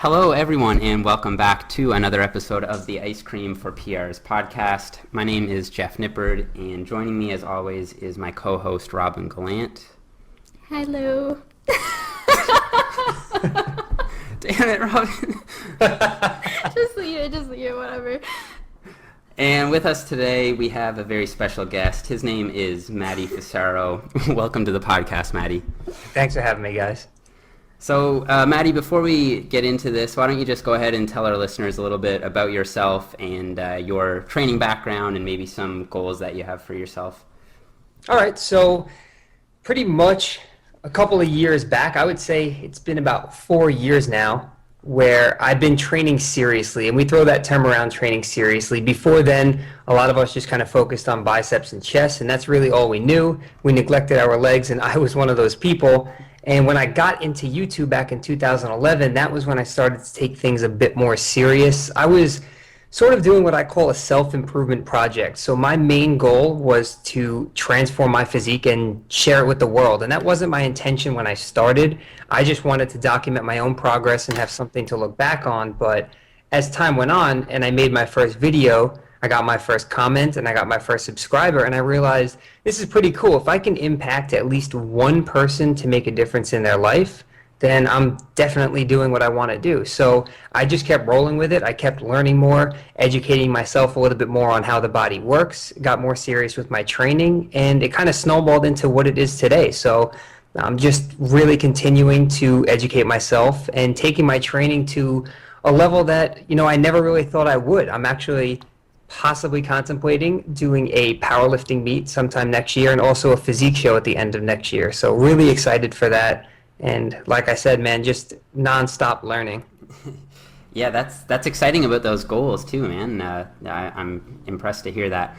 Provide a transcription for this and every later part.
Hello, everyone, and welcome back to another episode of the IceCream4PRs podcast. My name is Jeff Nippard, and joining me, as always, is my co-host, Robin Gallant. Hello. Damn it, Robin. Just leave it, whatever. And with us today, we have a very special guest. His name is Maddie Fisaro. Welcome to the podcast, Maddie. Thanks for having me, guys. So, Maddie, before we get into this, why don't you just go ahead and tell our listeners a little bit about yourself and your training background and maybe some goals that you have for yourself. All right, so pretty much a couple of years back, I would say it's been about 4 years now, where I've been training seriously, and we throw that term around, training seriously. Before then, a lot of us just kind of focused on biceps and chest, and that's really all we knew. We neglected our legs, and I was one of those people. And when I got into YouTube back in 2011, that was when I started to take things a bit more serious. I was sort of doing what I call a self-improvement project. So my main goal was to transform my physique and share it with the world. And that wasn't my intention when I started. I just wanted to document my own progress and have something to look back on. But as time went on and I made my first video, I got my first comment and I got my first subscriber, and I realized this is pretty cool. If I can impact at least one person to make a difference in their life, then I'm definitely doing what I want to do. So I just kept rolling with it. I kept learning more, educating myself a little bit more on how the body works, got more serious with my training, and it kind of snowballed into what it is today. So I'm just really continuing to educate myself and taking my training to a level that, I never really thought I would. I'm actually possibly contemplating doing a powerlifting meet sometime next year and also a physique show at the end of next year. So really excited for that. And like I said, man, just nonstop learning. Yeah, that's exciting about those goals too, man. I'm impressed to hear that.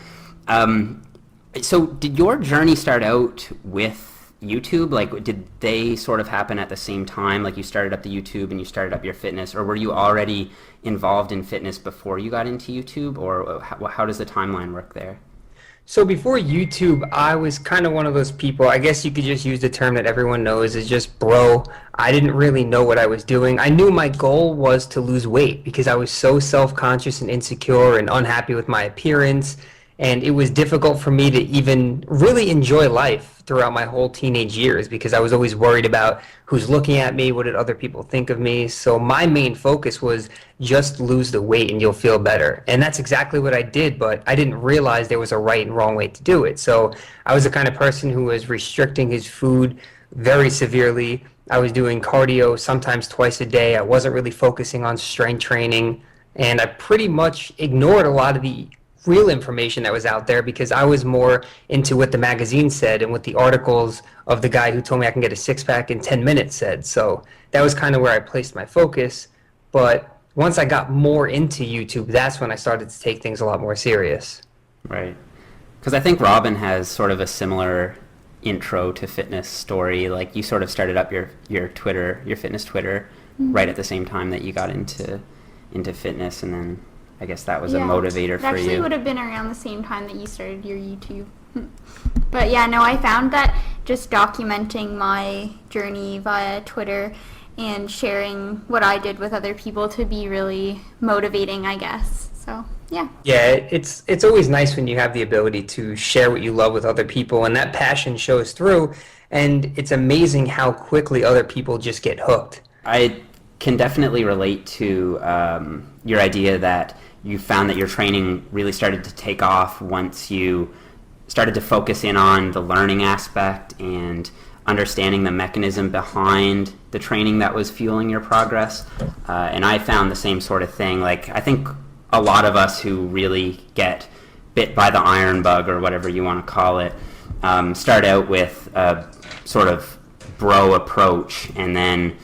So did your journey start out with YouTube? Like, did they sort of happen at the same time? Like, you started up the YouTube and you started up your fitness, or were you already involved in fitness before you got into YouTube, or how does the timeline work there? So before YouTube, I was kind of one of those people, I guess you could just use the term that everyone knows, is just bro. I didn't really know what I was doing. I knew my goal was to lose weight because I was so self-conscious and insecure and unhappy with my appearance. And it was difficult for me to even really enjoy life throughout my whole teenage years because I was always worried about who's looking at me, what did other people think of me. So my main focus was just lose the weight and you'll feel better. And that's exactly what I did, but I didn't realize there was a right and wrong way to do it. So I was the kind of person who was restricting his food very severely. I was doing cardio sometimes twice a day. I wasn't really focusing on strength training. And I pretty much ignored a lot of the real information that was out there because I was more into what the magazine said and what the articles of the guy who told me I can get a six-pack in 10 minutes said. So that was kind of where I placed my focus. But once I got more into YouTube, that's when I started to take things a lot more serious. Right. Because I think Robin has sort of a similar intro to fitness story. Like, you sort of started up your Twitter, your fitness Twitter, right at the same time that you got into fitness, and then I guess that was a motivator for you. It actually would have been around the same time that you started your YouTube. But yeah, no, I found that just documenting my journey via Twitter and sharing what I did with other people to be really motivating, I guess. So, yeah. Yeah, it's always nice when you have the ability to share what you love with other people, and that passion shows through, and it's amazing how quickly other people just get hooked. I can definitely relate to your idea that you found that your training really started to take off once you started to focus in on the learning aspect and understanding the mechanism behind the training that was fueling your progress. And I found the same sort of thing. Like, I think a lot of us who really get bit by the iron bug, or whatever you want to call it, start out with a sort of bro approach, and then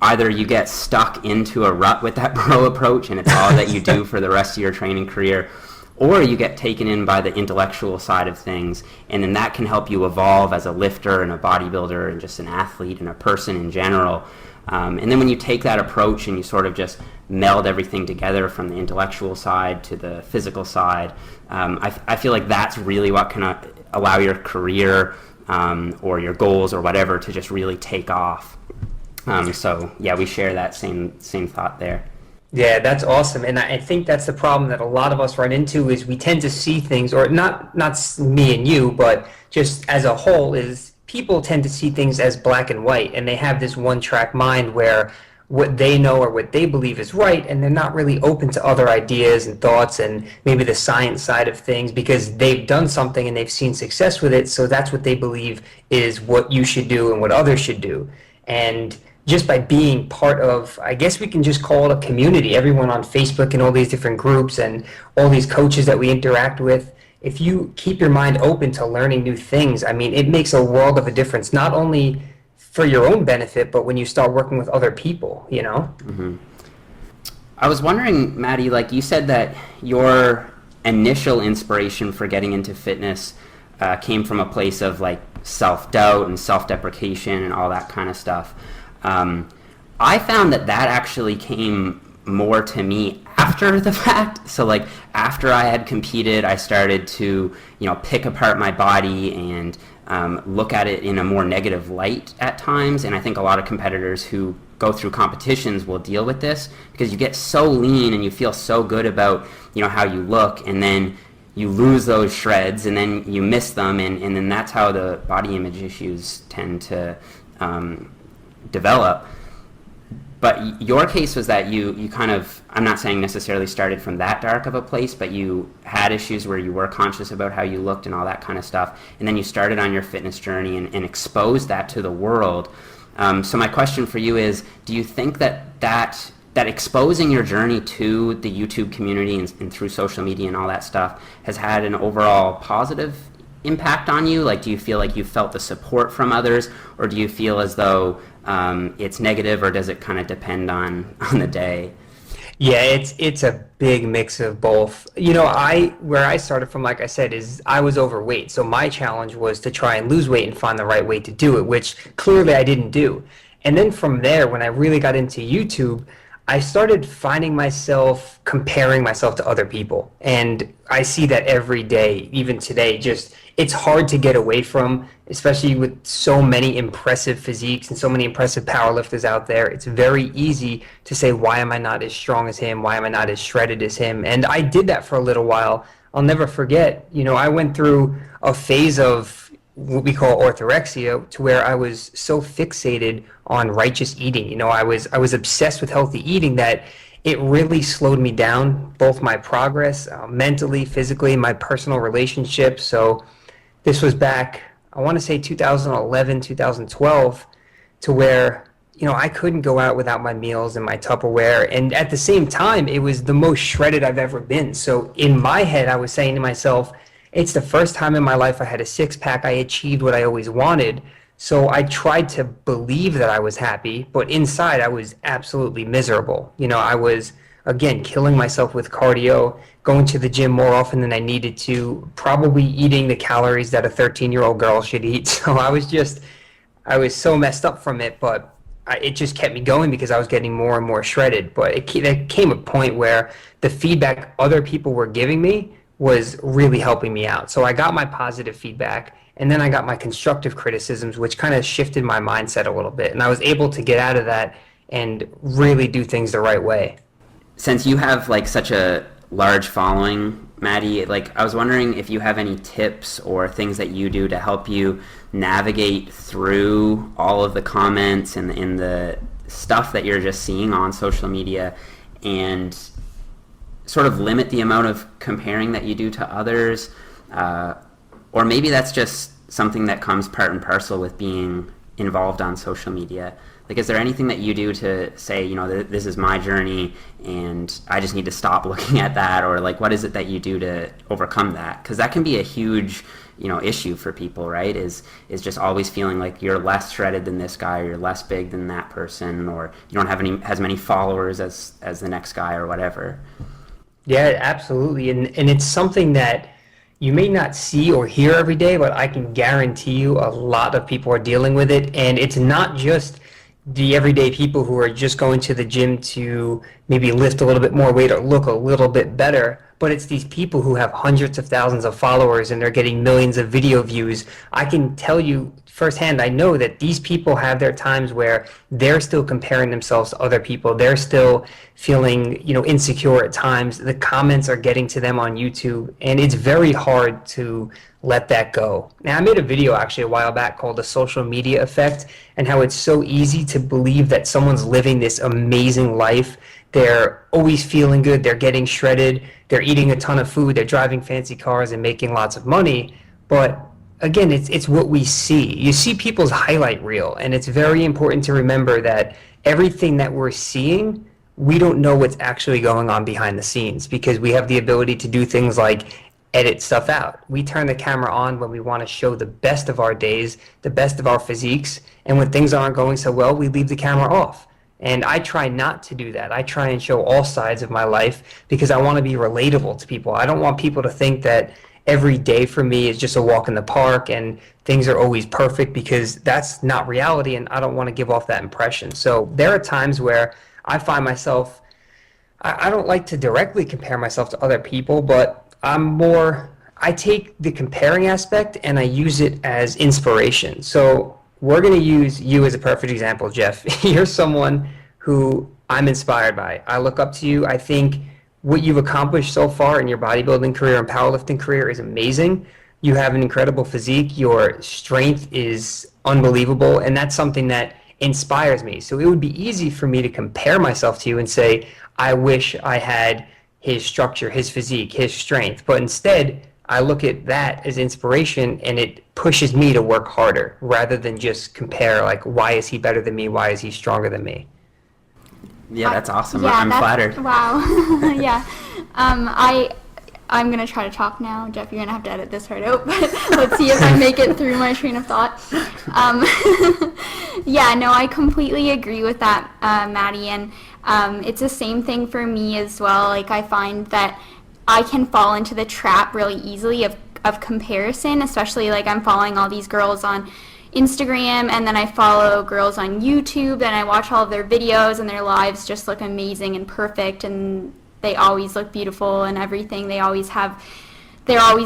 either you get stuck into a rut with that bro approach and it's all that you do for the rest of your training career, or you get taken in by the intellectual side of things, and then that can help you evolve as a lifter and a bodybuilder and just an athlete and a person in general. And then when you take that approach and you sort of just meld everything together from the intellectual side to the physical side, I feel like that's really what can allow your career or your goals or whatever to just really take off. So yeah, we share that same thought there. Yeah, that's awesome. And I think that's the problem that a lot of us run into is we tend to see things, or not me and you, but just as a whole, is people tend to see things as black and white, and they have this one-track mind where what they know or what they believe is right, and they're not really open to other ideas and thoughts and maybe the science side of things because they've done something and they've seen success with it, so that's what they believe is what you should do and what others should do. And just by being part of, I guess we can just call it a community, everyone on Facebook and all these different groups and all these coaches that we interact with, if you keep your mind open to learning new things, I mean, it makes a world of a difference, not only for your own benefit, but when you start working with other people, you know? Mm-hmm. I was wondering, Maddie, like you said that your initial inspiration for getting into fitness came from a place of like self-doubt and self-deprecation and all that kind of stuff. I found that actually came more to me after the fact. So like after I had competed, I started to, pick apart my body and look at it in a more negative light at times. And I think a lot of competitors who go through competitions will deal with this because you get so lean and you feel so good about, how you look, and then you lose those shreds and then you miss them. And then that's how the body image issues tend to develop. But your case was that you kind of, I'm not saying necessarily started from that dark of a place, but you had issues where you were conscious about how you looked and all that kind of stuff, and then you started on your fitness journey and exposed that to the world. So my question for you is, do you think that exposing your journey to the YouTube community and through social media and all that stuff has had an overall positive impact on you? Like, do you feel like you felt the support from others, or do you feel as though it's negative, or does it kind of depend on the day? Yeah, it's a big mix of both. Where I started from, like I said, is I was overweight. So my challenge was to try and lose weight and find the right way to do it, which clearly I didn't do. And then from there, when I really got into YouTube, I started finding myself comparing myself to other people. And I see that every day, even today, it's hard to get away from, especially with so many impressive physiques and so many impressive powerlifters out there. It's very easy to say, why am I not as strong as him? Why am I not as shredded as him? And I did that for a little while. I'll never forget, I went through a phase of what we call orthorexia, to where I was so fixated on righteous eating. I was obsessed with healthy eating that it really slowed me down, both my progress, mentally, physically, my personal relationships. So this was back, I want to say 2011, 2012, to where, I couldn't go out without my meals and my Tupperware. And at the same time, it was the most shredded I've ever been. So in my head, I was saying to myself, it's the first time in my life I had a six-pack. I achieved what I always wanted. So I tried to believe that I was happy, but inside I was absolutely miserable. I was, again, killing myself with cardio, going to the gym more often than I needed to, probably eating the calories that a 13-year-old girl should eat. So I was so messed up from it, but it just kept me going because I was getting more and more shredded. But there came a point where the feedback other people were giving me was really helping me out. So I got my positive feedback, and then I got my constructive criticisms, which kind of shifted my mindset a little bit. And I was able to get out of that and really do things the right way. Since you have like such a large following, Maddie, like I was wondering if you have any tips or things that you do to help you navigate through all of the comments and the stuff that you're just seeing on social media, and sort of limit the amount of comparing that you do to others, or maybe that's just something that comes part and parcel with being involved on social media. Like, is there anything that you do to say, this is my journey and I just need to stop looking at that, or like what is it that you do to overcome that? Because that can be a huge issue for people, right? Is just always feeling like you're less shredded than this guy, or you're less big than that person, or you don't have as many followers as the next guy, or whatever. Yeah, absolutely. And it's something that you may not see or hear every day, but I can guarantee you a lot of people are dealing with it. And it's not just the everyday people who are just going to the gym to maybe lift a little bit more weight or look a little bit better, but it's these people who have hundreds of thousands of followers and they're getting millions of video views. I can tell you firsthand, I know that these people have their times where they're still comparing themselves to other people. They're still feeling, insecure at times. The comments are getting to them on YouTube, and it's very hard to let that go. Now, I made a video actually a while back called The Social Media Effect, and how it's so easy to believe that someone's living this amazing life. They're always feeling good. They're getting shredded. They're eating a ton of food. They're driving fancy cars and making lots of money. But again, it's what we see. You see people's highlight reel, and it's very important to remember that everything that we're seeing, we don't know what's actually going on behind the scenes, because we have the ability to do things like edit stuff out. We turn the camera on when we want to show the best of our days, the best of our physiques, and when things aren't going so well, we leave the camera off. And I try not to do that. I try and show all sides of my life because I want to be relatable to people. I don't want people to think that every day for me is just a walk in the park and things are always perfect, because that's not reality, and I don't want to give off that impression. So there are times where I find myself, I don't like to directly compare myself to other people, but I take the comparing aspect and I use it as inspiration. So we're going to use you as a perfect example, Jeff. You're someone who I'm inspired by. I look up to you. I think what you've accomplished so far in your bodybuilding career and powerlifting career is amazing. You have an incredible physique. Your strength is unbelievable, and that's something that inspires me. So it would be easy for me to compare myself to you and say, I wish I had his structure, his physique, his strength. But instead, I look at that as inspiration, and it pushes me to work harder rather than just compare, like, why is he better than me? Why is he stronger than me? Yeah, that's awesome. Yeah, I'm flattered. Wow. Yeah. I'm going to try to talk now. Jeff, you're going to have to edit this part out, but let's see if I make it through my train of thought. Yeah, no, I completely agree with that, Maddie, and it's the same thing for me as well. Like, I find that I can fall into the trap really easily of comparison, especially, like, I'm following all these girls on Instagram, and then I follow girls on YouTube, and I watch all of their videos, and their lives just look amazing and perfect, and they always look beautiful and everything. They're always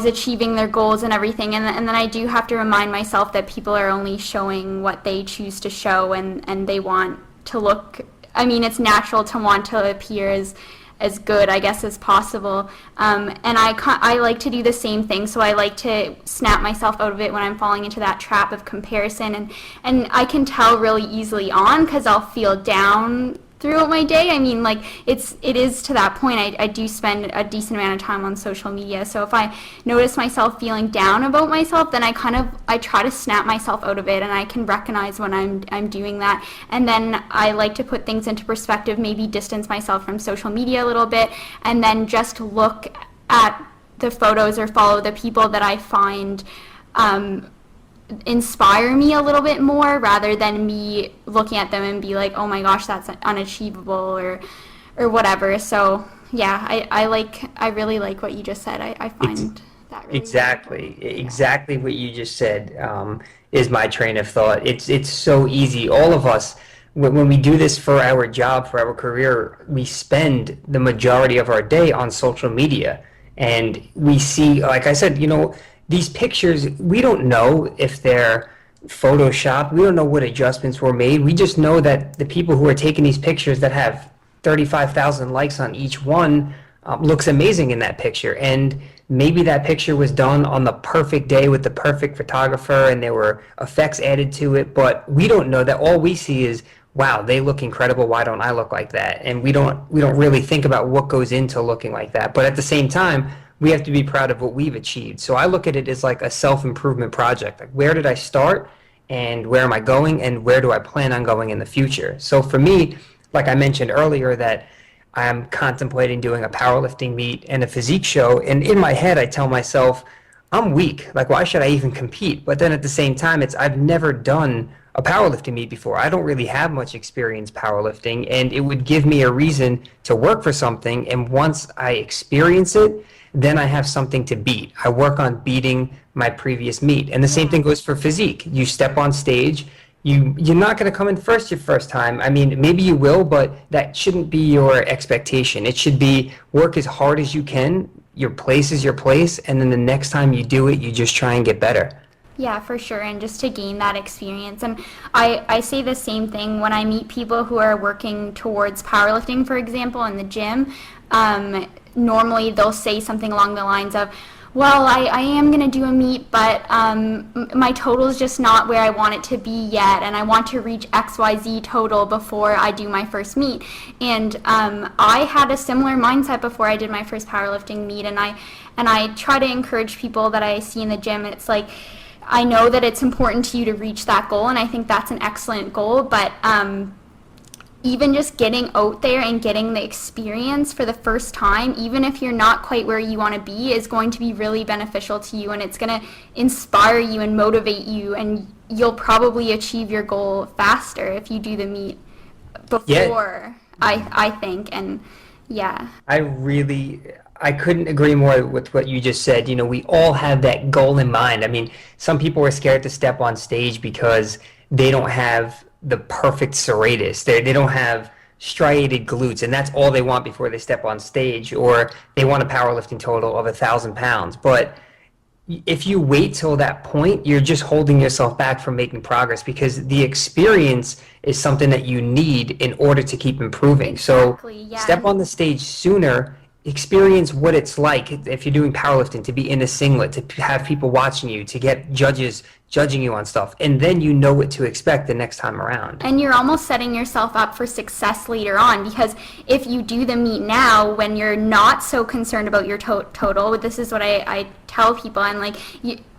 achieving their goals and everything, and then I do have to remind myself that people are only showing what they choose to show, and they want to look, I mean, it's natural to want to appear as good, I guess, as possible. And I like to do the same thing, so I like to snap myself out of it when I'm falling into that trap of comparison. And I can tell really easily on, because I'll feel down throughout my day. I mean, like, it is to that point. I do spend a decent amount of time on social media, so if I notice myself feeling down about myself, then I try to snap myself out of it, and I can recognize when I'm doing that, and then I like to put things into perspective, maybe distance myself from social media a little bit, and then just look at the photos or follow the people that I find inspire me a little bit more, rather than me looking at them and be like, oh my gosh, that's unachievable or whatever. So yeah, I really like what you just said. I find that really exactly what you just said is my train of thought. It's so easy. All of us, when we do this for our job, for our career, we spend the majority of our day on social media, and we see, like I said, these pictures, we don't know if they're photoshopped. We don't know what adjustments were made. We just know that the people who are taking these pictures that have 35,000 likes on each one looks amazing in that picture. And maybe that picture was done on the perfect day with the perfect photographer, and there were effects added to it. But we don't know that. All we see is, wow, they look incredible. Why don't I look like that? And we don't really think about what goes into looking like that. But at the same time, we have to be proud of what we've achieved. So I look at it as like a self-improvement project. Like, where did I start, and where am I going, and where do I plan on going in the future? So for me, like I mentioned earlier, that I'm contemplating doing a powerlifting meet and a physique show, and in my head I tell myself, I'm weak. Like, why should I even compete? But then at the same time, I've never done a powerlifting meet before. I don't really have much experience powerlifting, and it would give me a reason to work for something, and once I experience it, then I have something to beat. I work on beating my previous meet. And the same thing goes for physique. You step on stage, you're not going to come in first your first time. I mean, maybe you will, but that shouldn't be your expectation. It should be work as hard as you can. Your place is your place, and then the next time you do it, you just try and get better. Yeah, for sure, and just to gain that experience. And I say the same thing when I meet people who are working towards powerlifting, for example, in the gym. Normally they'll say something along the lines of, well, I am going to do a meet, but my total is just not where I want it to be yet, and I want to reach XYZ total before I do my first meet. And I had a similar mindset before I did my first powerlifting meet, and I try to encourage people that I see in the gym. It's like, I know that it's important to you to reach that goal, and I think that's an excellent goal, but even just getting out there and getting the experience for the first time, even if you're not quite where you want to be, is going to be really beneficial to you, and it's going to inspire you and motivate you, and you'll probably achieve your goal faster if you do the meet before, I think. And yeah. I couldn't agree more with what you just said. You know, we all have that goal in mind. I mean, some people are scared to step on stage because they don't have the perfect serratus. They don't have striated glutes, and that's all they want before they step on stage, or they want a powerlifting total of 1,000 pounds. But if you wait till that point, you're just holding yourself back from making progress, because the experience is something that you need in order to keep improving. Exactly, yeah. So step on the stage sooner, experience what it's like if you're doing powerlifting, to be in a singlet, to have people watching you, to get judges judging you on stuff, and then you know what to expect the next time around. And you're almost setting yourself up for success later on, because if you do the meet now when you're not so concerned about your total, this is what I tell people. I'm like,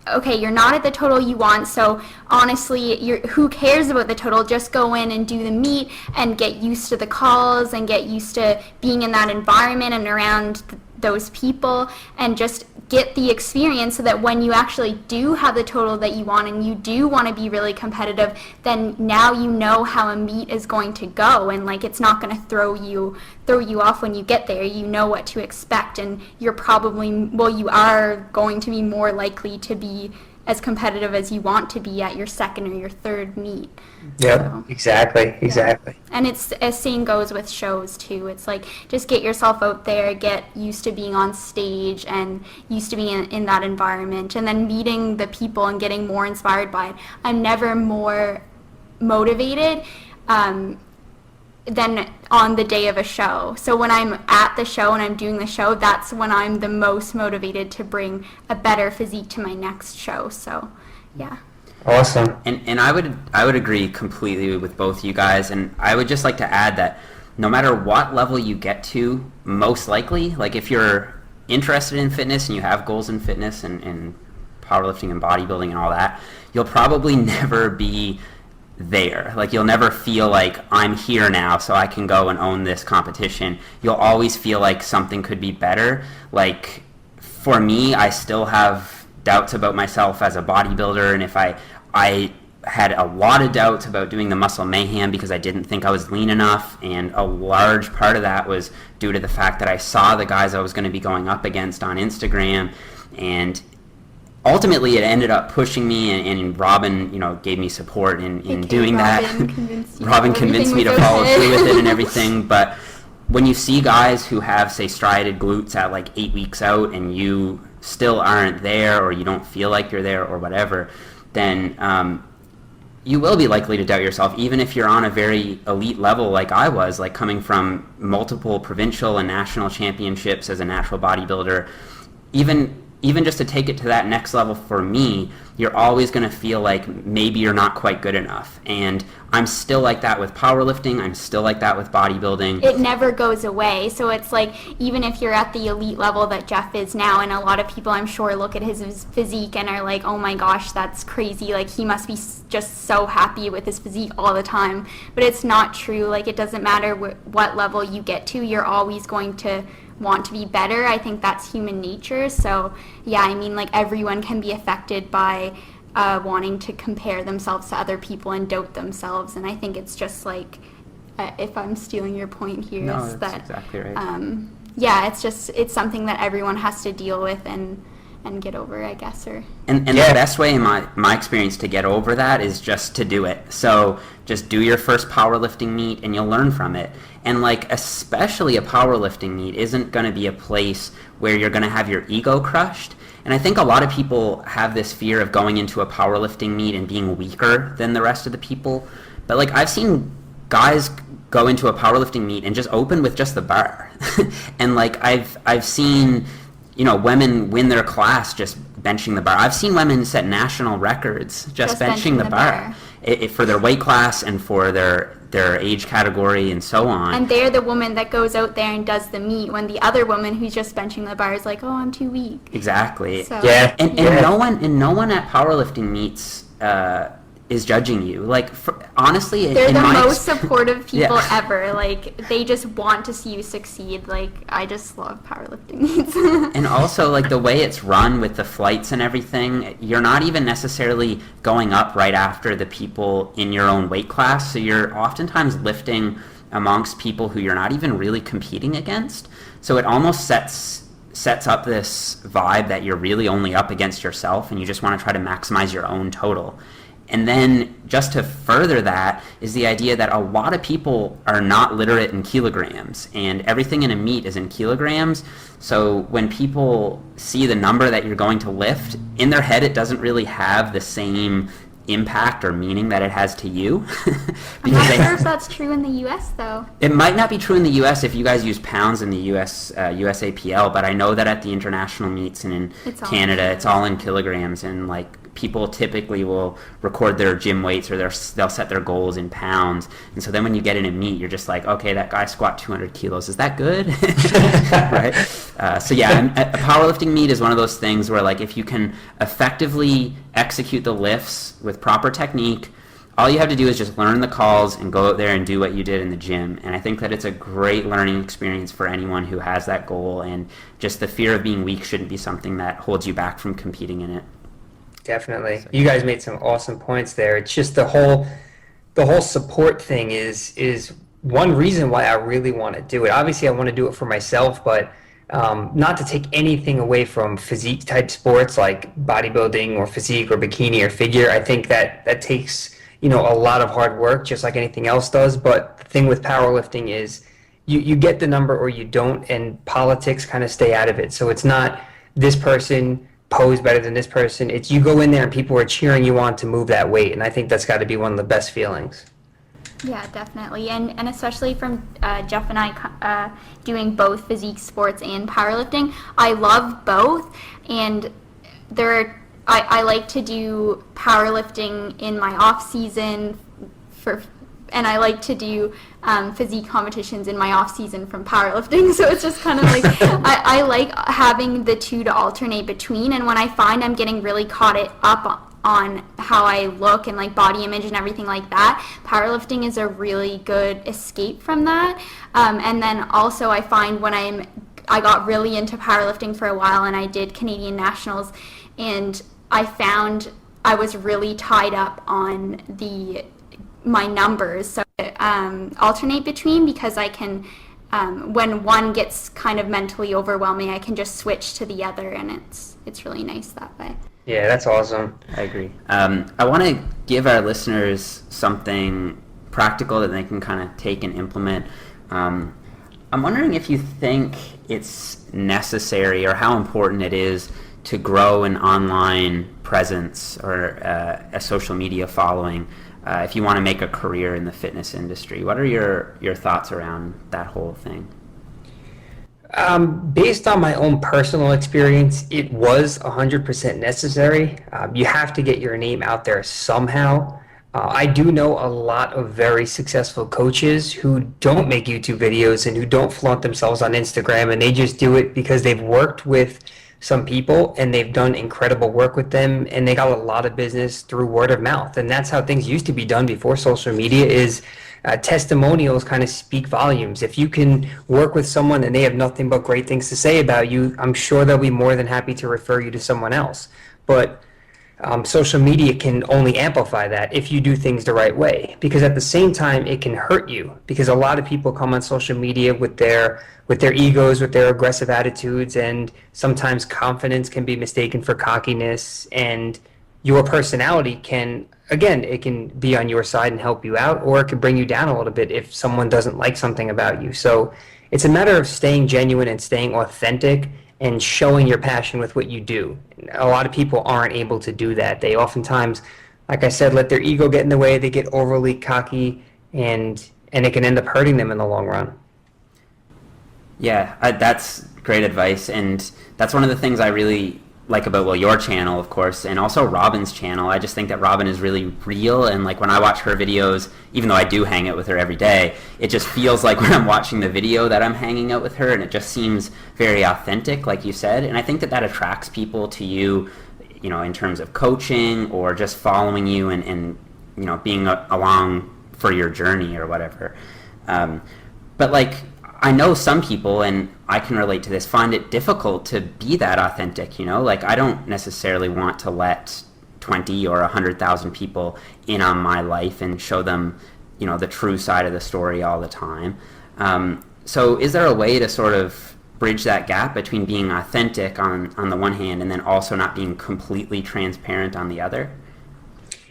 okay, you're not at the total you want, so honestly, who cares about the total? Just go in and do the meet and get used to the calls and get used to being in that environment and around those people, and just get the experience, so that when you actually do have the total that you want and you do want to be really competitive, then now you know how a meet is going to go, and like, it's not going to throw you off when you get there. You know what to expect, and you're probably, well, you are going to be more likely to be as competitive as you want to be at your second or your third meet. Yep, so, exactly. Yeah. And it's, as same goes with shows too. It's like, just get yourself out there, get used to being on stage and used to being in that environment, and then meeting the people and getting more inspired by it. I'm never more motivated than on the day of a show. So when I'm at the show and I'm doing the show, that's when I'm the most motivated to bring a better physique to my next show. So yeah. Awesome. And I would agree completely with both you guys, and I would just like to add that no matter what level you get to, most likely, like if you're interested in fitness and you have goals in fitness and powerlifting and bodybuilding and all that, you'll probably never be there. Like, you'll never feel like, I'm here now so I can go and own this competition. You'll always feel like something could be better. Like, for me, I still have doubts about myself as a bodybuilder, and if I had a lot of doubts about doing the Muscle Mayhem because I didn't think I was lean enough, and a large part of that was due to the fact that I saw the guys I was going to be going up against on Instagram, and ultimately it ended up pushing me, and Robin, gave me support in doing that. Robin convinced me to follow through with it and everything. But when you see guys who have, say, striated glutes at like 8 weeks out, and you still aren't there, or you don't feel like you're there, or whatever, then you will be likely to doubt yourself, even if you're on a very elite level like I was, like coming from multiple provincial and national championships as a natural bodybuilder. Even just to take it to that next level, for me, you're always going to feel like maybe you're not quite good enough. And I'm still like that with powerlifting. I'm still like that with bodybuilding. It never goes away. So it's like, even if you're at the elite level that Jeff is now, and a lot of people, I'm sure, look at his physique and are like, oh my gosh, that's crazy. Like, he must be just so happy with his physique all the time. But it's not true. Like, it doesn't matter what level you get to. You're always going to want to be better. I think that's human nature. So yeah, I mean, like, everyone can be affected by wanting to compare themselves to other people and doubt themselves, and I think it's just like, if I'm stealing your point here, no, is that's that exactly right. Yeah, it's something that everyone has to deal with and get over, I guess. And the best way in my experience to get over that is just to do it. So just do your first powerlifting meet and you'll learn from it. And like, especially a powerlifting meet isn't going to be a place where you're going to have your ego crushed. And I think a lot of people have this fear of going into a powerlifting meet and being weaker than the rest of the people. But like I've seen guys go into a powerlifting meet and just open with just the bar. And like I've seen, you know, women win their class just benching the bar. I've seen women set national records just benching the bar. For their weight class and for their age category and so on. And they're the woman that goes out there and does the meet, when the other woman who's just benching the bar is like, oh, I'm too weak. Exactly. So, And no one at powerlifting meets is judging you. Like, honestly, they're the most supportive people Yeah. ever. Like, they just want to see you succeed. Like, I just love powerlifting meets. And also, like, the way it's run with the flights and everything, you're not even necessarily going up right after the people in your own weight class. So you're oftentimes lifting amongst people who you're not even really competing against. So it almost sets up this vibe that you're really only up against yourself and you just want to try to maximize your own total. And then just to further that is the idea that a lot of people are not literate in kilograms, and everything in a meet is in kilograms. So when people see the number that you're going to lift, in their head it doesn't really have the same impact or meaning that it has to you. I'm not sure if that's true in the U.S. though. It might not be true in the U.S. if you guys use pounds in the USAPL, but I know that at the international meets and in Canada, it's all in kilograms, and like people typically will record their gym weights or they'll set their goals in pounds. And so then when you get in a meet, you're just like, okay, that guy squat 200 kilos. Is that good? Right? So yeah, a powerlifting meet is one of those things where like if you can effectively execute the lifts with proper technique, all you have to do is just learn the calls and go out there and do what you did in the gym. And I think that it's a great learning experience for anyone who has that goal, and just the fear of being weak shouldn't be something that holds you back from competing in it. Definitely. You guys made some awesome points there. It's just the whole support thing is one reason why I really want to do it. Obviously, I want to do it for myself, but not to take anything away from physique type sports like bodybuilding or physique or bikini or figure. I think that takes, you know, a lot of hard work, just like anything else does. But the thing with powerlifting is you get the number or you don't, and politics kind of stay out of it. So it's not this person pose better than this person. It's you go in there and people are cheering you on to move that weight, and I think that's got to be one of the best feelings. Yeah, definitely, and especially from Jeff and I doing both physique sports and powerlifting. I love both, and I like to do powerlifting in my off season and I like to do physique competitions in my off season from powerlifting. So it's just kind of like I like having the two to alternate between. And when I find I'm getting really caught up on how I look and like body image and everything like that, powerlifting is a really good escape from that. And then also I find when I got really into powerlifting for a while, and I did Canadian Nationals, and I found I was really tied up on my numbers, so alternate between, because I can when one gets kind of mentally overwhelming, I can just switch to the other, and it's really nice that way. Yeah, that's awesome. I agree. I want to give our listeners something practical that they can kind of take and implement. I'm wondering if you think it's necessary or how important it is to grow an online presence or a social media following if you want to make a career in the fitness industry. What are your thoughts around that whole thing? Based on my own personal experience, it was 100% necessary. You have to get your name out there somehow. I do know a lot of very successful coaches who don't make YouTube videos and who don't flaunt themselves on Instagram, and they just do it because they've worked with some people and they've done incredible work with them, and they got a lot of business through word of mouth. And that's how things used to be done before social media. Is testimonials kind of speak volumes. If you can work with someone and they have nothing but great things to say about you, I'm sure they'll be more than happy to refer you to someone else. But social media can only amplify that if you do things the right way, because at the same time it can hurt you, because a lot of people come on social media with their egos, with their aggressive attitudes, and sometimes confidence can be mistaken for cockiness, and your personality can be on your side and help you out, or it can bring you down a little bit if someone doesn't like something about you. So it's a matter of staying genuine and staying authentic and showing your passion with what you do. A lot of people aren't able to do that. They oftentimes, like I said, let their ego get in the way. They get overly cocky, and it can end up hurting them in the long run. Yeah, that's great advice, and that's one of the things I really like about, well, your channel, of course, and also Robin's channel. I just think that Robin is really real, and like when I watch her videos, even though I do hang out with her every day, it just feels like when I'm watching the video that I'm hanging out with her, and it just seems very authentic, like you said. And I think that that attracts people to you, you know, in terms of coaching or just following you and you know, being along for your journey or whatever. But like, I know some people, and I can relate to this, find it difficult to be that authentic, you know? Like, I don't necessarily want to let 20 or 100,000 people in on my life and show them, you know, the true side of the story all the time. So is there a way to sort of bridge that gap between being authentic on the one hand and then also not being completely transparent on the other?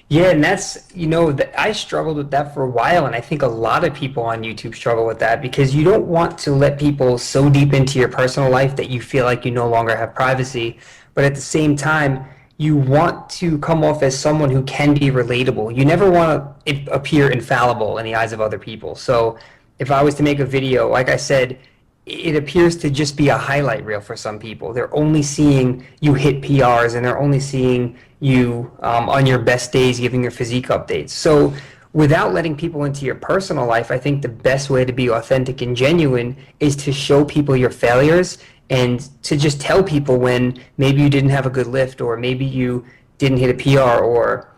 Yeah, and that's, you know, I struggled with that for a while, and I think a lot of people on YouTube struggle with that, because you don't want to let people so deep into your personal life that you feel like you no longer have privacy, but at the same time, you want to come off as someone who can be relatable. You never want to appear infallible in the eyes of other people. So if I was to make a video, like I said, it appears to just be a highlight reel for some people. They're only seeing you hit PRs, and they're only seeing you on your best days giving your physique updates. So without letting people into your personal life, I think the best way to be authentic and genuine is to show people your failures, and to just tell people when maybe you didn't have a good lift, or maybe you didn't hit a PR, or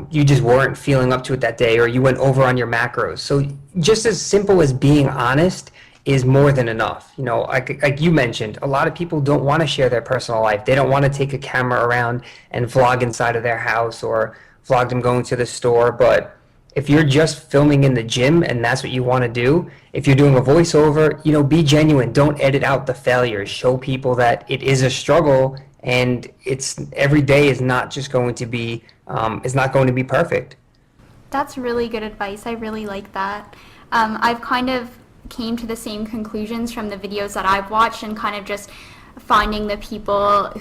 you just weren't feeling up to it that day, or you went over on your macros. So just as simple as being honest is more than enough. You know, like you mentioned, a lot of people don't want to share their personal life. They don't want to take a camera around and vlog inside of their house or vlog them going to the store. But if you're just filming in the gym and that's what you want to do, if you're doing a voiceover, you know, be genuine. Don't edit out the failures. Show people that it is a struggle, and it's every day is not just going to be is not going to be perfect. That's really good advice. I really like that. I've kind of came to the same conclusions from the videos that I've watched, and kind of just finding the people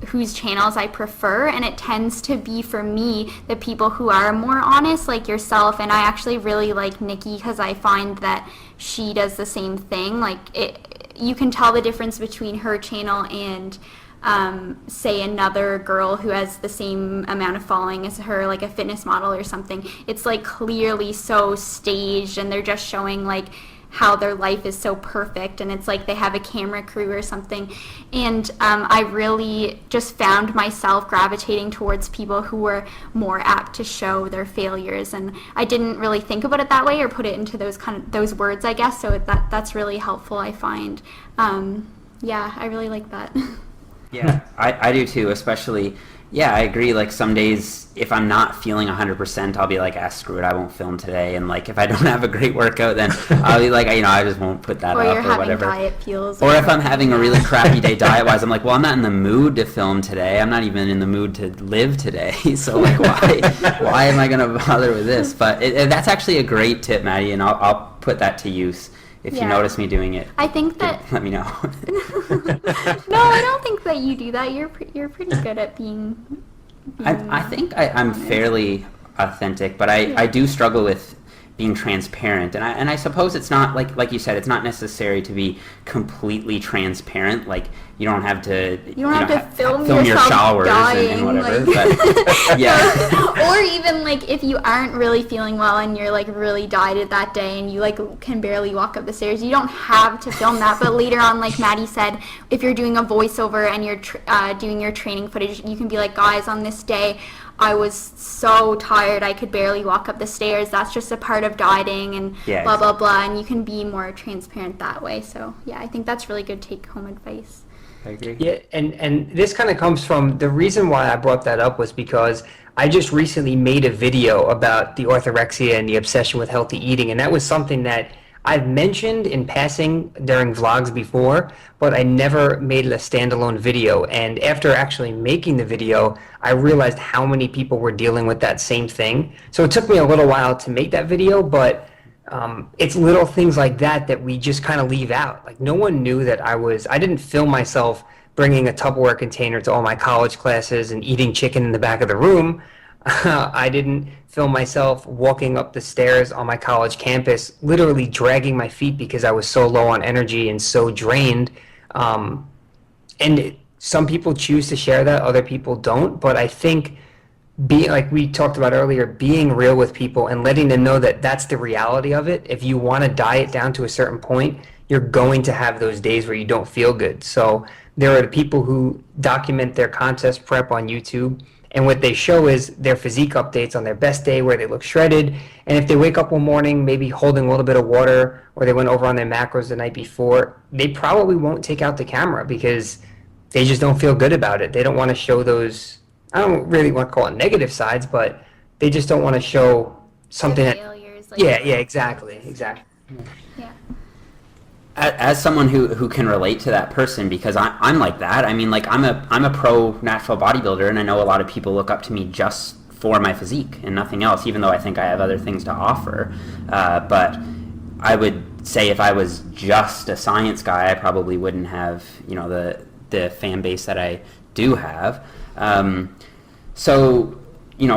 whose channels I prefer, and it tends to be, for me, the people who are more honest, like yourself. And I actually really like Nikki, because I find that she does the same thing. Like, you can tell the difference between her channel and say another girl who has the same amount of following as her, like a fitness model or something. It's like clearly so staged, and they're just showing like how their life is so perfect, and it's like they have a camera crew or something. And I really just found myself gravitating towards people who were more apt to show their failures, and I didn't really think about it that way or put it into those words, I guess. So that's really helpful, I find. Yeah, I really like that. Yeah, I do too, especially, yeah, I agree. Like, some days, if I'm not feeling 100%, I'll be like, screw it, I won't film today. And like, if I don't have a great workout, then I'll be like, you know, I just won't put that or up you're or having whatever. diet feels. Or if I'm having a really crappy day diet-wise, I'm like, well, I'm not in the mood to film today. I'm not even in the mood to live today. So like, why am I going to bother with this? But that's actually a great tip, Maddie, and I'll put that to use. If you notice me doing it, I think that let me know. No, I don't think that you do that. You're pretty good at being I think I'm fairly authentic, but I do struggle with being transparent, and I suppose it's not like you said, it's not necessary to be completely transparent. Like, you don't have to film your showers dying, and whatever. like, but yeah. Or even like if you aren't really feeling well and you're like really dieted that day and you like can barely walk up the stairs, you don't have to film that. But later on, like Maddie said, if you're doing a voiceover and you're doing your training footage, you can be like, guys, on this day I was so tired I could barely walk up the stairs. That's just a part of dieting, and blah, blah, blah. And you can be more transparent that way. So, yeah, I think that's really good take-home advice. I agree. Yeah, and this kind of comes from, the reason why I brought that up was because I just recently made a video about the orthorexia and the obsession with healthy eating, and that was something that I've mentioned in passing during vlogs before, but I never made a standalone video. And after actually making the video, I realized how many people were dealing with that same thing. So it took me a little while to make that video, but It's little things like that that we just kind of leave out. Like no one knew that I didn't film myself bringing a Tupperware container to all my college classes and eating chicken in the back of the room. I didn't film myself walking up the stairs on my college campus, literally dragging my feet because I was so low on energy and so drained. Some people choose to share that, other people don't. But I think like we talked about earlier, being real with people and letting them know that that's the reality of it. If you want to diet down to a certain point, you're going to have those days where you don't feel good. So there are the people who document their contest prep on YouTube, and what they show is their physique updates on their best day where they look shredded. And if they wake up one morning maybe holding a little bit of water, or they went over on their macros the night before, they probably won't take out the camera because they just don't feel good about it. They don't want to show those, I don't really want to call it negative sides, but they just don't want to show something that, failures, yeah, exactly. Yeah. As someone who can relate to that person, because I'm like that. I mean, like I'm a pro natural bodybuilder, and I know a lot of people look up to me just for my physique and nothing else, even though I think I have other things to offer. But I would say if I was just a science guy, I probably wouldn't have, the fan base that I do have. So,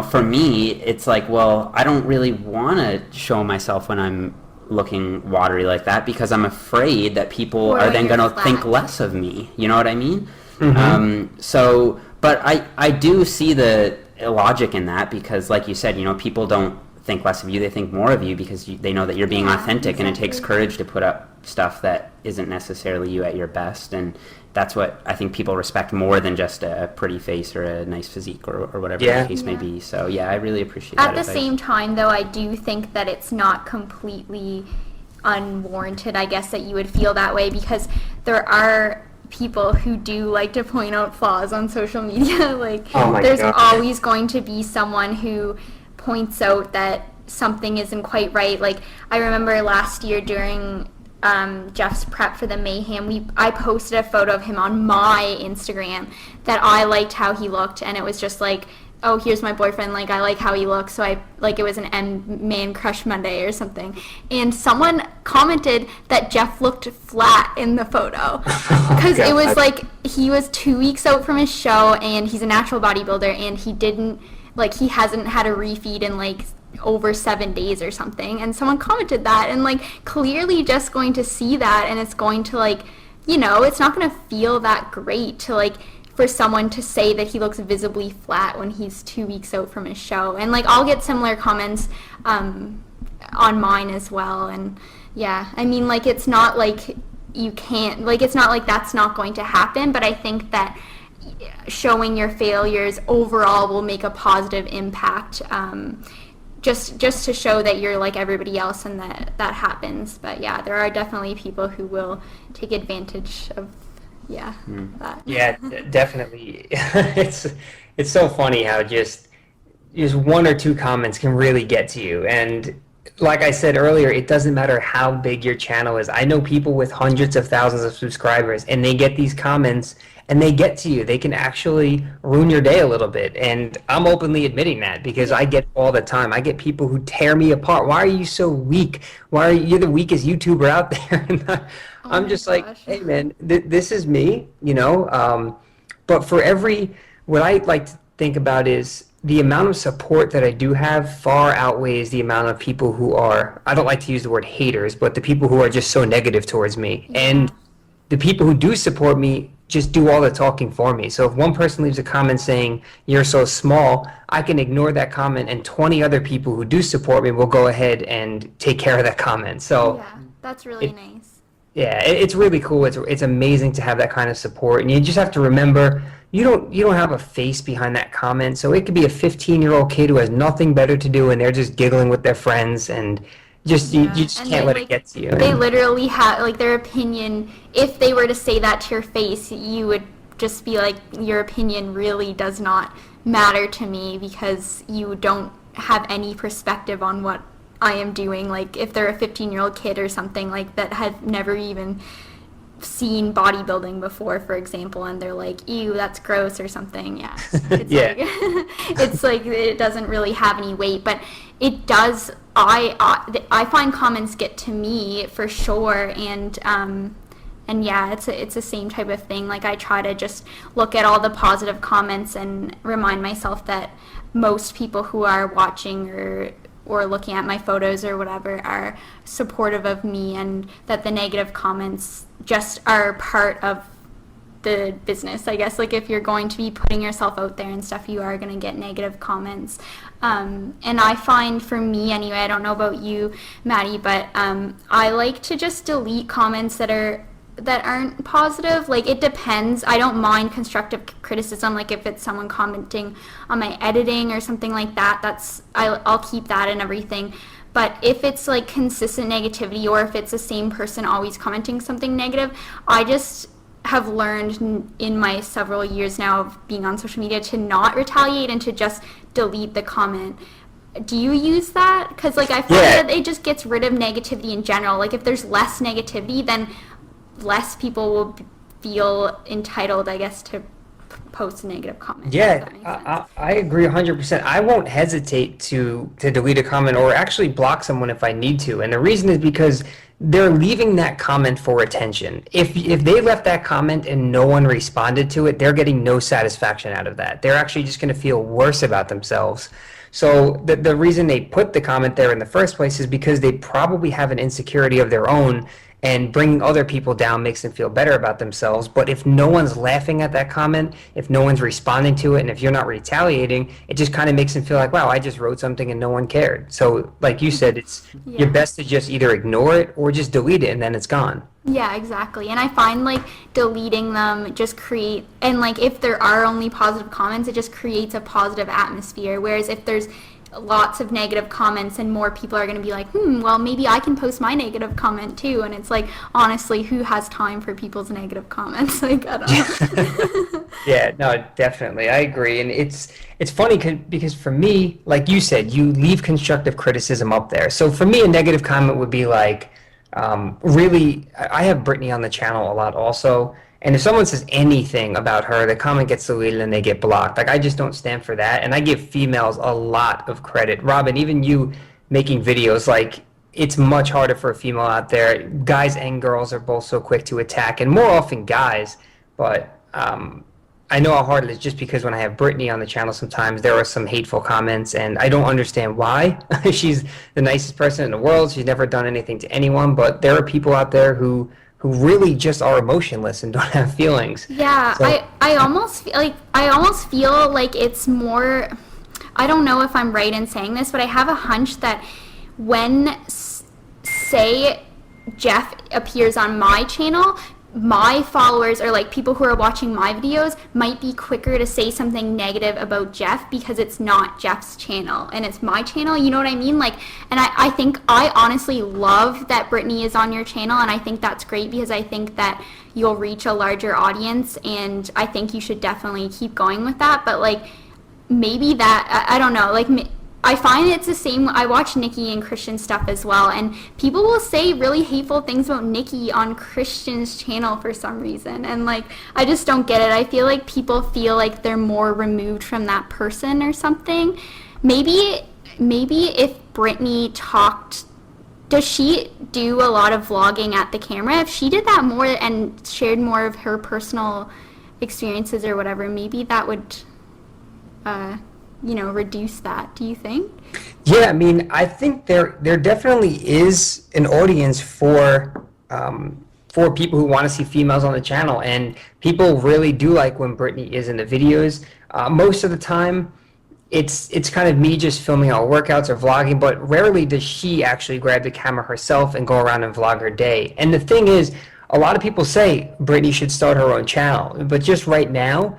for me, it's like, well, I don't really want to show myself when I'm looking watery like that because I'm afraid that people are then going to think less of me. You know what I mean? Mm-hmm. But I do see the logic in that because, like you said, people don't think less of you, they think more of you because they know that you're being authentic, and it takes courage to put up stuff that isn't necessarily you at your best, and that's what I think people respect more than just a pretty face or a nice physique or whatever the case may be. So I really appreciate that. At the same time, though, I do think that it's not completely unwarranted, I guess, that you would feel that way, because there are people who do like to point out flaws on social media. Like, there's always going to be someone who points out that something isn't quite right. Like, I remember last year during Jeff's prep for the Mayhem, I posted a photo of him on my Instagram that I liked how he looked, and it was just like, oh, here's my boyfriend, like, I like how he looks, so it was an Man Crush Monday or something, and someone commented that Jeff looked flat in the photo, because it was like, he was 2 weeks out from his show, and he's a natural bodybuilder, and he hasn't had a refeed in like over 7 days or something, and someone commented that, and like, clearly just going to see that, and it's going to like, it's not going to feel that great to like, for someone to say that he looks visibly flat when he's 2 weeks out from his show. And like, I'll get similar comments on mine as well, and I mean, like, it's not like you can't, like, it's not like that's not going to happen, but I think that showing your failures overall will make a positive impact, just to show that you're like everybody else and that happens. But there are definitely people who will take advantage of that. Yeah, definitely. It's so funny how just one or two comments can really get to you. And like I said earlier, it doesn't matter how big your channel is. I know people with hundreds of thousands of subscribers, and they get these comments and they get to you. They can actually ruin your day a little bit. And I'm openly admitting that because I get all the time. I get people who tear me apart. Why are you so weak? You're the weakest YouTuber out there? And I'm just like, hey man, this is me, but for what I like to think about is the amount of support that I do have far outweighs the amount of people who are, I don't like to use the word haters, but the people who are just so negative towards me. And the people who do support me just do all the talking for me. So if one person leaves a comment saying, you're so small, I can ignore that comment, and 20 other people who do support me will go ahead and take care of that comment. So that's really nice. Yeah, it's really cool. It's amazing to have that kind of support, and you just have to remember you don't have a face behind that comment. So it could be a 15-year-old kid who has nothing better to do, and they're just giggling with their friends, and you just can't let it get to you. They literally have like their opinion. If they were to say that to your face, you would just be like, your opinion really does not matter to me because you don't have any perspective on what I am doing. Like, if they're a 15-year-old kid or something like that had never even seen bodybuilding before, for example, and they're like, ew, that's gross or something. It's like, it's like, it doesn't really have any weight, but it does I find comments get to me for sure, and yeah, it's the same type of thing. Like, I try to just look at all the positive comments and remind myself that most people who are watching or looking at my photos or whatever are supportive of me, and that the negative comments just are part of the business, I guess. Like, if you're going to be putting yourself out there and stuff, you are going to get negative comments. And I find, for me anyway, I don't know about you, Maddie, but I like to just delete comments that aren't positive. Like, it depends. I don't mind constructive criticism. Like, if it's someone commenting on my editing or something like that, I'll keep that and everything. But if it's like consistent negativity, or if it's the same person always commenting something negative, I just have learned in my several years now of being on social media to not retaliate and to just delete the comment. Do you use that? Because, like, I find that it just gets rid of negativity in general. Like, if there's less negativity, then less people will feel entitled, I guess, to post negative comments. Yeah, I agree 100%. I won't hesitate to delete a comment or actually block someone if I need to. And the reason is because they're leaving that comment for attention. If they left that comment and no one responded to it, they're getting no satisfaction out of that. They're actually just going to feel worse about themselves. So the reason they put the comment there in the first place is because they probably have an insecurity of their own, and bringing other people down makes them feel better about themselves. But if no one's laughing at that comment, if no one's responding to it, and if you're not retaliating, it just kind of makes them feel like, wow, I just wrote something and no one cared. So like you said, it's you're best to just either ignore it or just delete it, and then it's gone. Yeah, exactly. And I find, like, deleting them just and, like, if there are only positive comments, it just creates a positive atmosphere. Whereas if there's lots of negative comments, and more people are going to be like, well, maybe I can post my negative comment too. And it's like, honestly, who has time for people's negative comments? Like, I don't know. Yeah, no, definitely. I agree. And it's funny because for me, like you said, you leave constructive criticism up there. So for me, a negative comment would be like, really, I have Brittany on the channel a lot also. And if someone says anything about her, the comment gets deleted and they get blocked. Like, I just don't stand for that. And I give females a lot of credit. Robin, even you making videos, like, it's much harder for a female out there. Guys and girls are both so quick to attack, and more often guys. But I know how hard it is, just because when I have Brittany on the channel, sometimes there are some hateful comments, and I don't understand why. She's the nicest person in the world. She's never done anything to anyone. But there are people out there who really just are emotionless and don't have feelings. Yeah, so, I almost feel like it's more, I don't know if I'm right in saying this, but I have a hunch that when, say, Jeff appears on my channel, my followers, or like people who are watching my videos, might be quicker to say something negative about Jeff because it's not Jeff's channel and it's my channel. You know what I mean? Like, and I think I honestly love that Brittany is on your channel, and I think that's great because I think that you'll reach a larger audience, and I think you should definitely keep going with that. But like, maybe that, I don't know, like, I find it's the same. I watch Nikki and Christian stuff as well, and people will say really hateful things about Nikki on Christian's channel for some reason, and like, I just don't get it. I feel like people feel like they're more removed from that person or something. Maybe if Brittany talked, does she do a lot of vlogging at the camera? If she did that more and shared more of her personal experiences or whatever, maybe that would reduce that. Do you think? Yeah, I mean, I think there definitely is an audience for people who want to see females on the channel, and people really do like when Brittany is in the videos. Most of the time, it's kind of me just filming our workouts or vlogging, but rarely does she actually grab the camera herself and go around and vlog her day. And the thing is, a lot of people say Brittany should start her own channel, but just right now,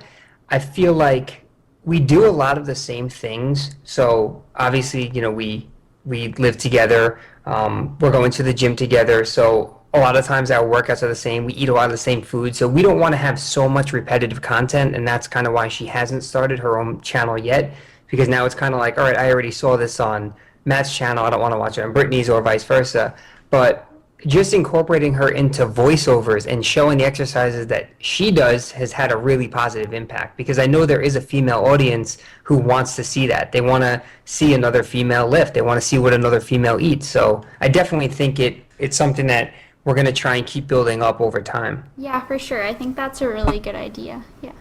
I feel like we do a lot of the same things. So obviously, we live together. We're going to the gym together. So a lot of times our workouts are the same. We eat a lot of the same food. So we don't want to have so much repetitive content. And that's kind of why she hasn't started her own channel yet. Because now it's kind of like, all right, I already saw this on Matt's channel. I don't want to watch it on Brittany's, or vice versa. But just incorporating her into voiceovers and showing the exercises that she does has had a really positive impact, because I know there is a female audience who wants to see that. They want to see another female lift. They want to see what another female eats. So I definitely think it's something that we're going to try and keep building up over time. Yeah, for sure. I think that's a really good idea. Yeah.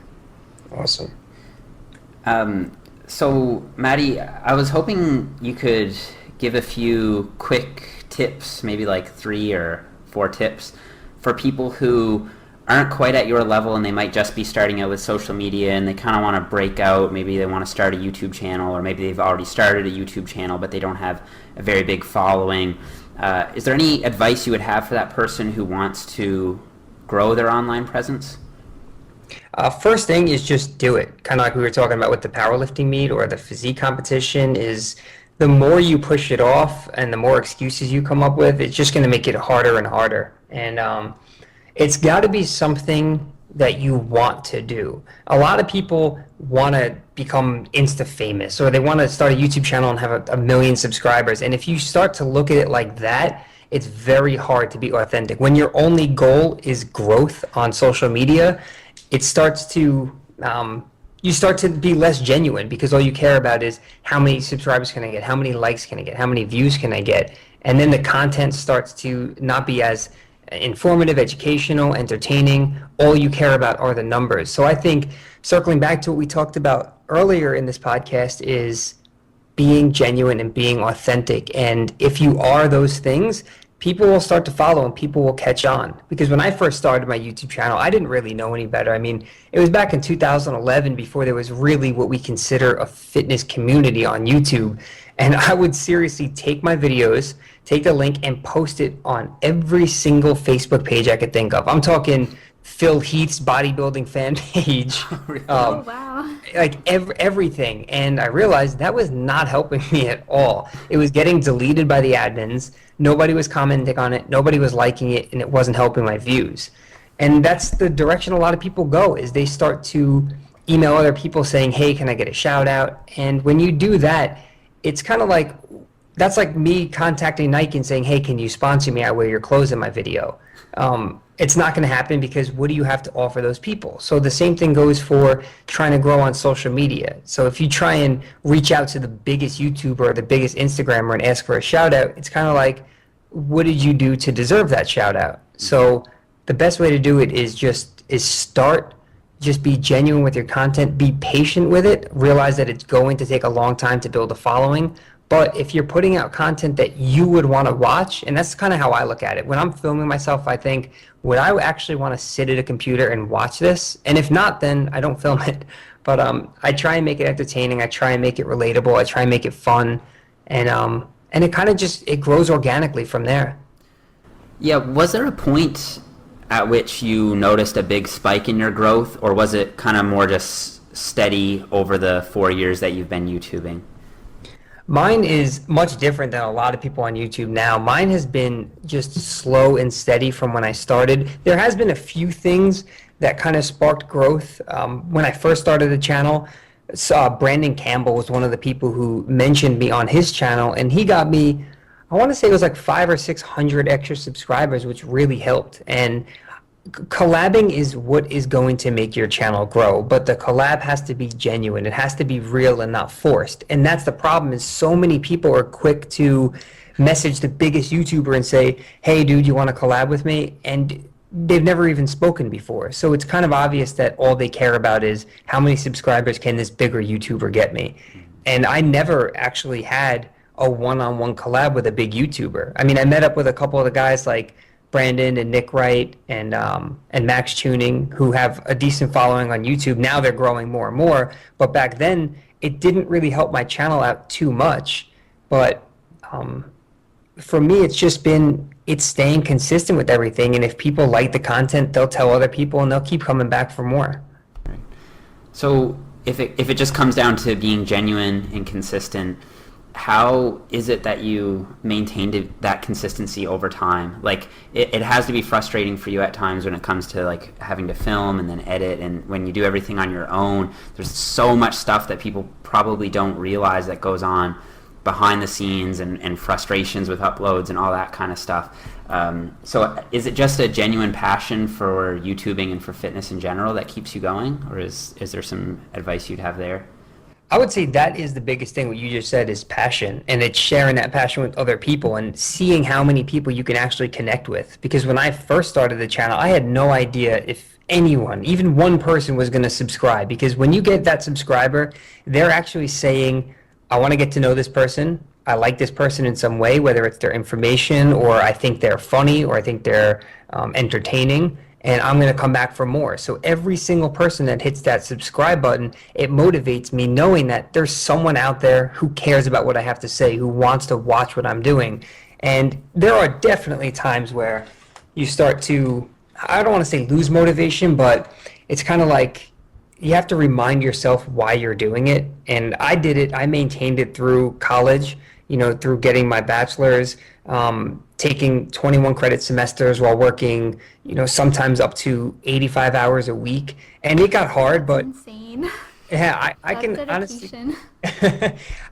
Awesome. So, Maddie, I was hoping you could give a few quick tips, maybe like 3 or 4 tips for people who aren't quite at your level and they might just be starting out with social media and they kind of want to break out. Maybe they want to start a YouTube channel, or maybe they've already started a YouTube channel but they don't have a very big following. Is there any advice you would have for that person who wants to grow their online presence? First thing is just do it. Kind of like we were talking about with the powerlifting meet or the physique competition, is the more you push it off and the more excuses you come up with, it's just going to make it harder and harder. And it's got to be something that you want to do. A lot of people want to become Insta famous, or they want to start a YouTube channel and have a million subscribers. And if you start to look at it like that, it's very hard to be authentic. When your only goal is growth on social media, it starts to you start to be less genuine, because all you care about is how many subscribers can I get, how many likes can I get, how many views can I get, and then the content starts to not be as informative, educational, entertaining. All you care about are the numbers. So I think, circling back to what we talked about earlier in this podcast, is being genuine and being authentic. And if you are those things, people will start to follow and people will catch on. Because when I first started my YouTube channel, I didn't really know any better. I mean, it was back in 2011 before there was really what we consider a fitness community on YouTube. And I would seriously take my videos, take the link and post it on every single Facebook page I could think of. I'm talking Phil Heath's bodybuilding fan page. Oh, wow. Like everything. And I realized that was not helping me at all. It was getting deleted by the admins. Nobody was commenting on it. Nobody was liking it, and it wasn't helping my views. And that's the direction a lot of people go, is they start to email other people saying, hey, can I get a shout out? And when you do that, it's kind of like, that's like me contacting Nike and saying, hey, can you sponsor me? I wear your clothes in my video. It's not going to happen, because what do you have to offer those people? So the same thing goes for trying to grow on social media. So if you try and reach out to the biggest YouTuber or the biggest Instagrammer and ask for a shout out, it's kind of like, what did you do to deserve that shout out? So the best way to do it is just be genuine with your content, be patient with it, realize that it's going to take a long time to build a following. But if you're putting out content that you would want to watch, and that's kind of how I look at it. When I'm filming myself, I think, would I actually want to sit at a computer and watch this? And if not, then I don't film it. But I try and make it entertaining. I try and make it relatable. I try and make it fun. And it kind of it grows organically from there. Yeah, was there a point at which you noticed a big spike in your growth, or was it kind of more just steady over the 4 years that you've been YouTubing? Mine is much different than a lot of people on YouTube now. Mine has been just slow and steady from when I started. There has been a few things that kind of sparked growth. When I first started the channel, Brandon Campbell was one of the people who mentioned me on his channel, and he got me, I want to say it was like 500 or 600 extra subscribers, which really helped. And collabing is what is going to make your channel grow, but the collab has to be genuine. It has to be real and not forced. And that's the problem, is so many people are quick to message the biggest YouTuber and say, hey dude, you want to collab with me? And they've never even spoken before. So it's kind of obvious that all they care about is how many subscribers can this bigger YouTuber get me? And I never actually had a one-on-one collab with a big YouTuber. I mean, I met up with a couple of the guys like Brandon and Nick Wright and Max Tuning, who have a decent following on YouTube. Now they're growing more and more, but back then it didn't really help my channel out too much. But for me, it's staying consistent with everything, and if people like the content, they'll tell other people and they'll keep coming back for more. Right. So if it just comes down to being genuine and consistent, how is it that you maintained that consistency over time? Like, it has to be frustrating for you at times when it comes to like having to film and then edit, and when you do everything on your own, there's so much stuff that people probably don't realize that goes on behind the scenes and frustrations with uploads and all that kind of stuff. So is it just a genuine passion for YouTubing and for fitness in general that keeps you going, or is there some advice you'd have there? I would say that is the biggest thing. What you just said is passion, and it's sharing that passion with other people and seeing how many people you can actually connect with. Because when I first started the channel, I had no idea if anyone, even one person, was going to subscribe. Because when you get that subscriber, they're actually saying, I want to get to know this person. I like this person in some way, whether it's their information, or I think they're funny, or I think they're entertaining, and I'm going to come back for more. So every single person that hits that subscribe button, it motivates me knowing that there's someone out there who cares about what I have to say, who wants to watch what I'm doing. And there are definitely times where you start to, I don't want to say lose motivation, but it's kind of like you have to remind yourself why you're doing it. And I did it. I maintained it through college, through getting my bachelor's, taking 21 credit semesters while working, sometimes up to 85 hours a week. And it got hard, but Insane. yeah, I can honestly,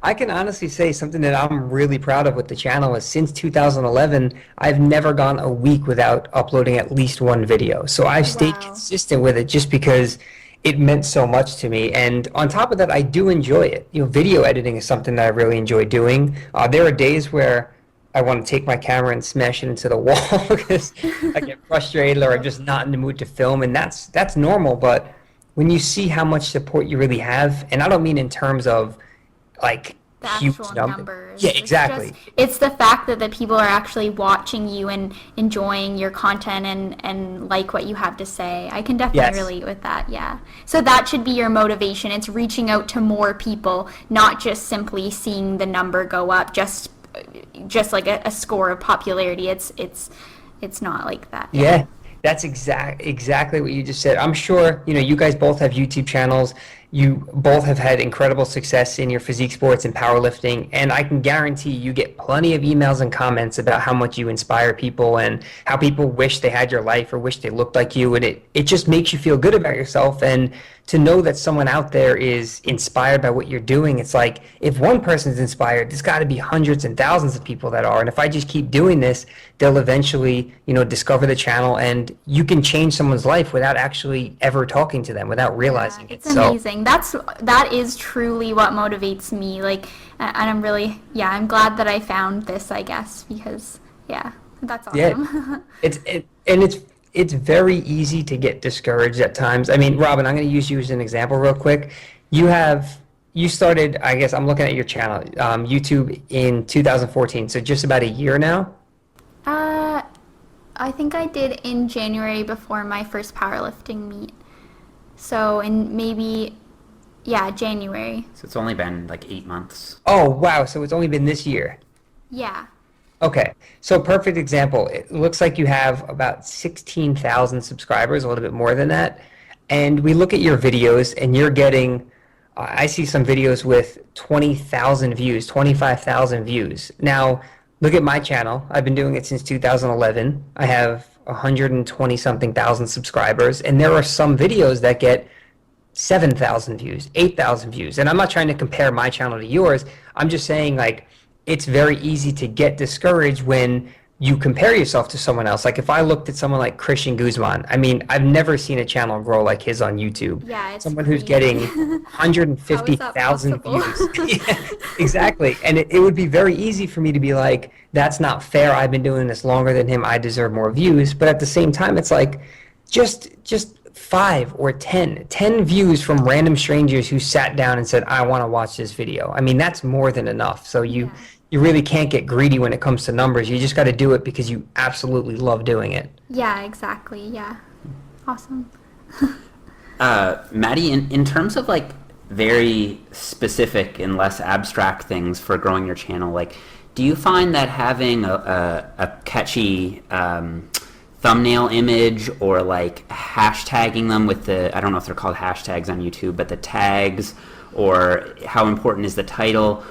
I can honestly say something that I'm really proud of with the channel is since 2011, I've never gone a week without uploading at least one video. So I've stayed consistent with it just because it meant so much to me. And on top of that, I do enjoy it. Video editing is something that I really enjoy doing. There are days where I want to take my camera and smash it into the wall because I get frustrated or I'm just not in the mood to film, and that's normal. But when you see how much support you really have, and I don't mean in terms of like The huge actual numbers. Yeah, exactly. It's the fact that the people are actually watching you and enjoying your content and like what you have to say. I can definitely relate with that, yeah. So that should be your motivation. It's reaching out to more people, not just simply seeing the number go up, just like a score of popularity. It's not like that. Yeah, that's exactly what you just said. I'm sure, you guys both have YouTube channels. You both have had incredible success in your physique sports and powerlifting, and I can guarantee you get plenty of emails and comments about how much you inspire people and how people wish they had your life or wish they looked like you, and it just makes you feel good about yourself. And to know that someone out there is inspired by what you're doing, it's like if one person's inspired, there's got to be hundreds and thousands of people that are. And if I just keep doing this, they'll eventually, discover the channel, and you can change someone's life without actually ever talking to them, without realizing it. It's amazing. That is truly what motivates me. Like, and I'm really, I'm glad that I found this, I guess, because that's awesome. Yeah, it's very easy to get discouraged at times. I mean, Robin, I'm going to use you as an example real quick. You started, I guess I'm looking at your channel, YouTube in 2014, so just about a year now? I think I did in January before my first powerlifting meet. So in maybe, January. So it's only been like 8 months. Oh, wow, so it's only been this year? Yeah. Okay, so perfect example. It looks like you have about 16,000 subscribers, a little bit more than that. And we look at your videos and you're getting, I see some videos with 20,000 views, 25,000 views. Now, look at my channel. I've been doing it since 2011. I have 120 something thousand subscribers, and there are some videos that get 7,000 views, 8,000 views. And I'm not trying to compare my channel to yours. I'm just saying, like, it's very easy to get discouraged when you compare yourself to someone else. Like if I looked at someone like Christian Guzman, I mean, I've never seen a channel grow like his on YouTube. Yeah, it's someone who's getting 150,000 views. Yeah, exactly. And it would be very easy for me to be like, that's not fair. I've been doing this longer than him. I deserve more views. But at the same time, it's like just 5 or 10 views from random strangers who sat down and said, I want to watch this video. I mean, that's more than enough. So you really can't get greedy when it comes to numbers. You just got to do it because you absolutely love doing it. Yeah, exactly. Yeah. Awesome. Maddie, in terms of like very specific and less abstract things for growing your channel, like do you find that having a catchy thumbnail image or like hashtagging them with I don't know if they're called hashtags on YouTube, but the tags, or how important is the title?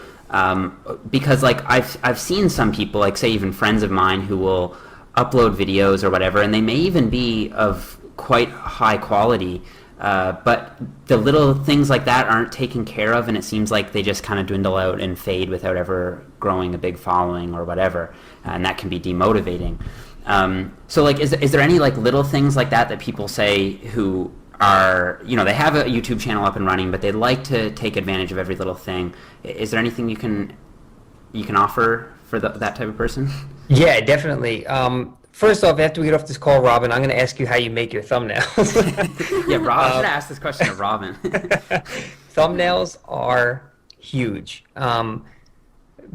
Because like I've seen some people, like say even friends of mine, who will upload videos or whatever, and they may even be of quite high quality, But the little things like that aren't taken care of, and it seems like they just kind of dwindle out and fade without ever growing a big following or whatever, and that can be demotivating. So like, is there any like little things like that people say who are, they have a YouTube channel up and running, but they'd like to take advantage of every little thing? Is there anything you can offer for that type of person? Yeah, definitely. First off, after we get off this call, Robin, I'm going to ask you how you make your thumbnails. Yeah, Rob, I should ask this question to Robin. Thumbnails are huge.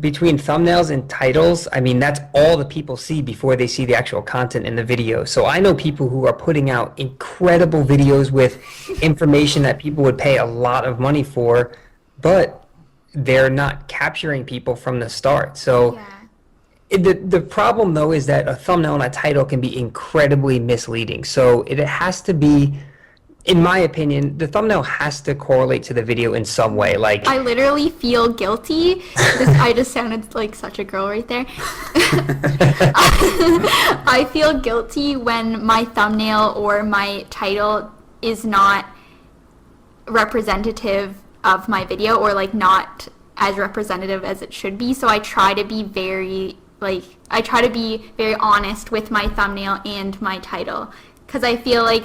Between thumbnails and titles, I mean, that's all the people see before they see the actual content in the video. So I know people who are putting out incredible videos with information that people would pay a lot of money for, but they're not capturing people from the start. So yeah. The problem, though, is that a thumbnail and a title can be incredibly misleading. So it has to be, in my opinion, the thumbnail has to correlate to the video in some way. Like, I literally feel guilty. I just sounded like such a girl right there. I feel guilty when my thumbnail or my title is not representative of my video, or like not as representative as it should be. So I try to be very honest with my thumbnail and my title, because I feel like,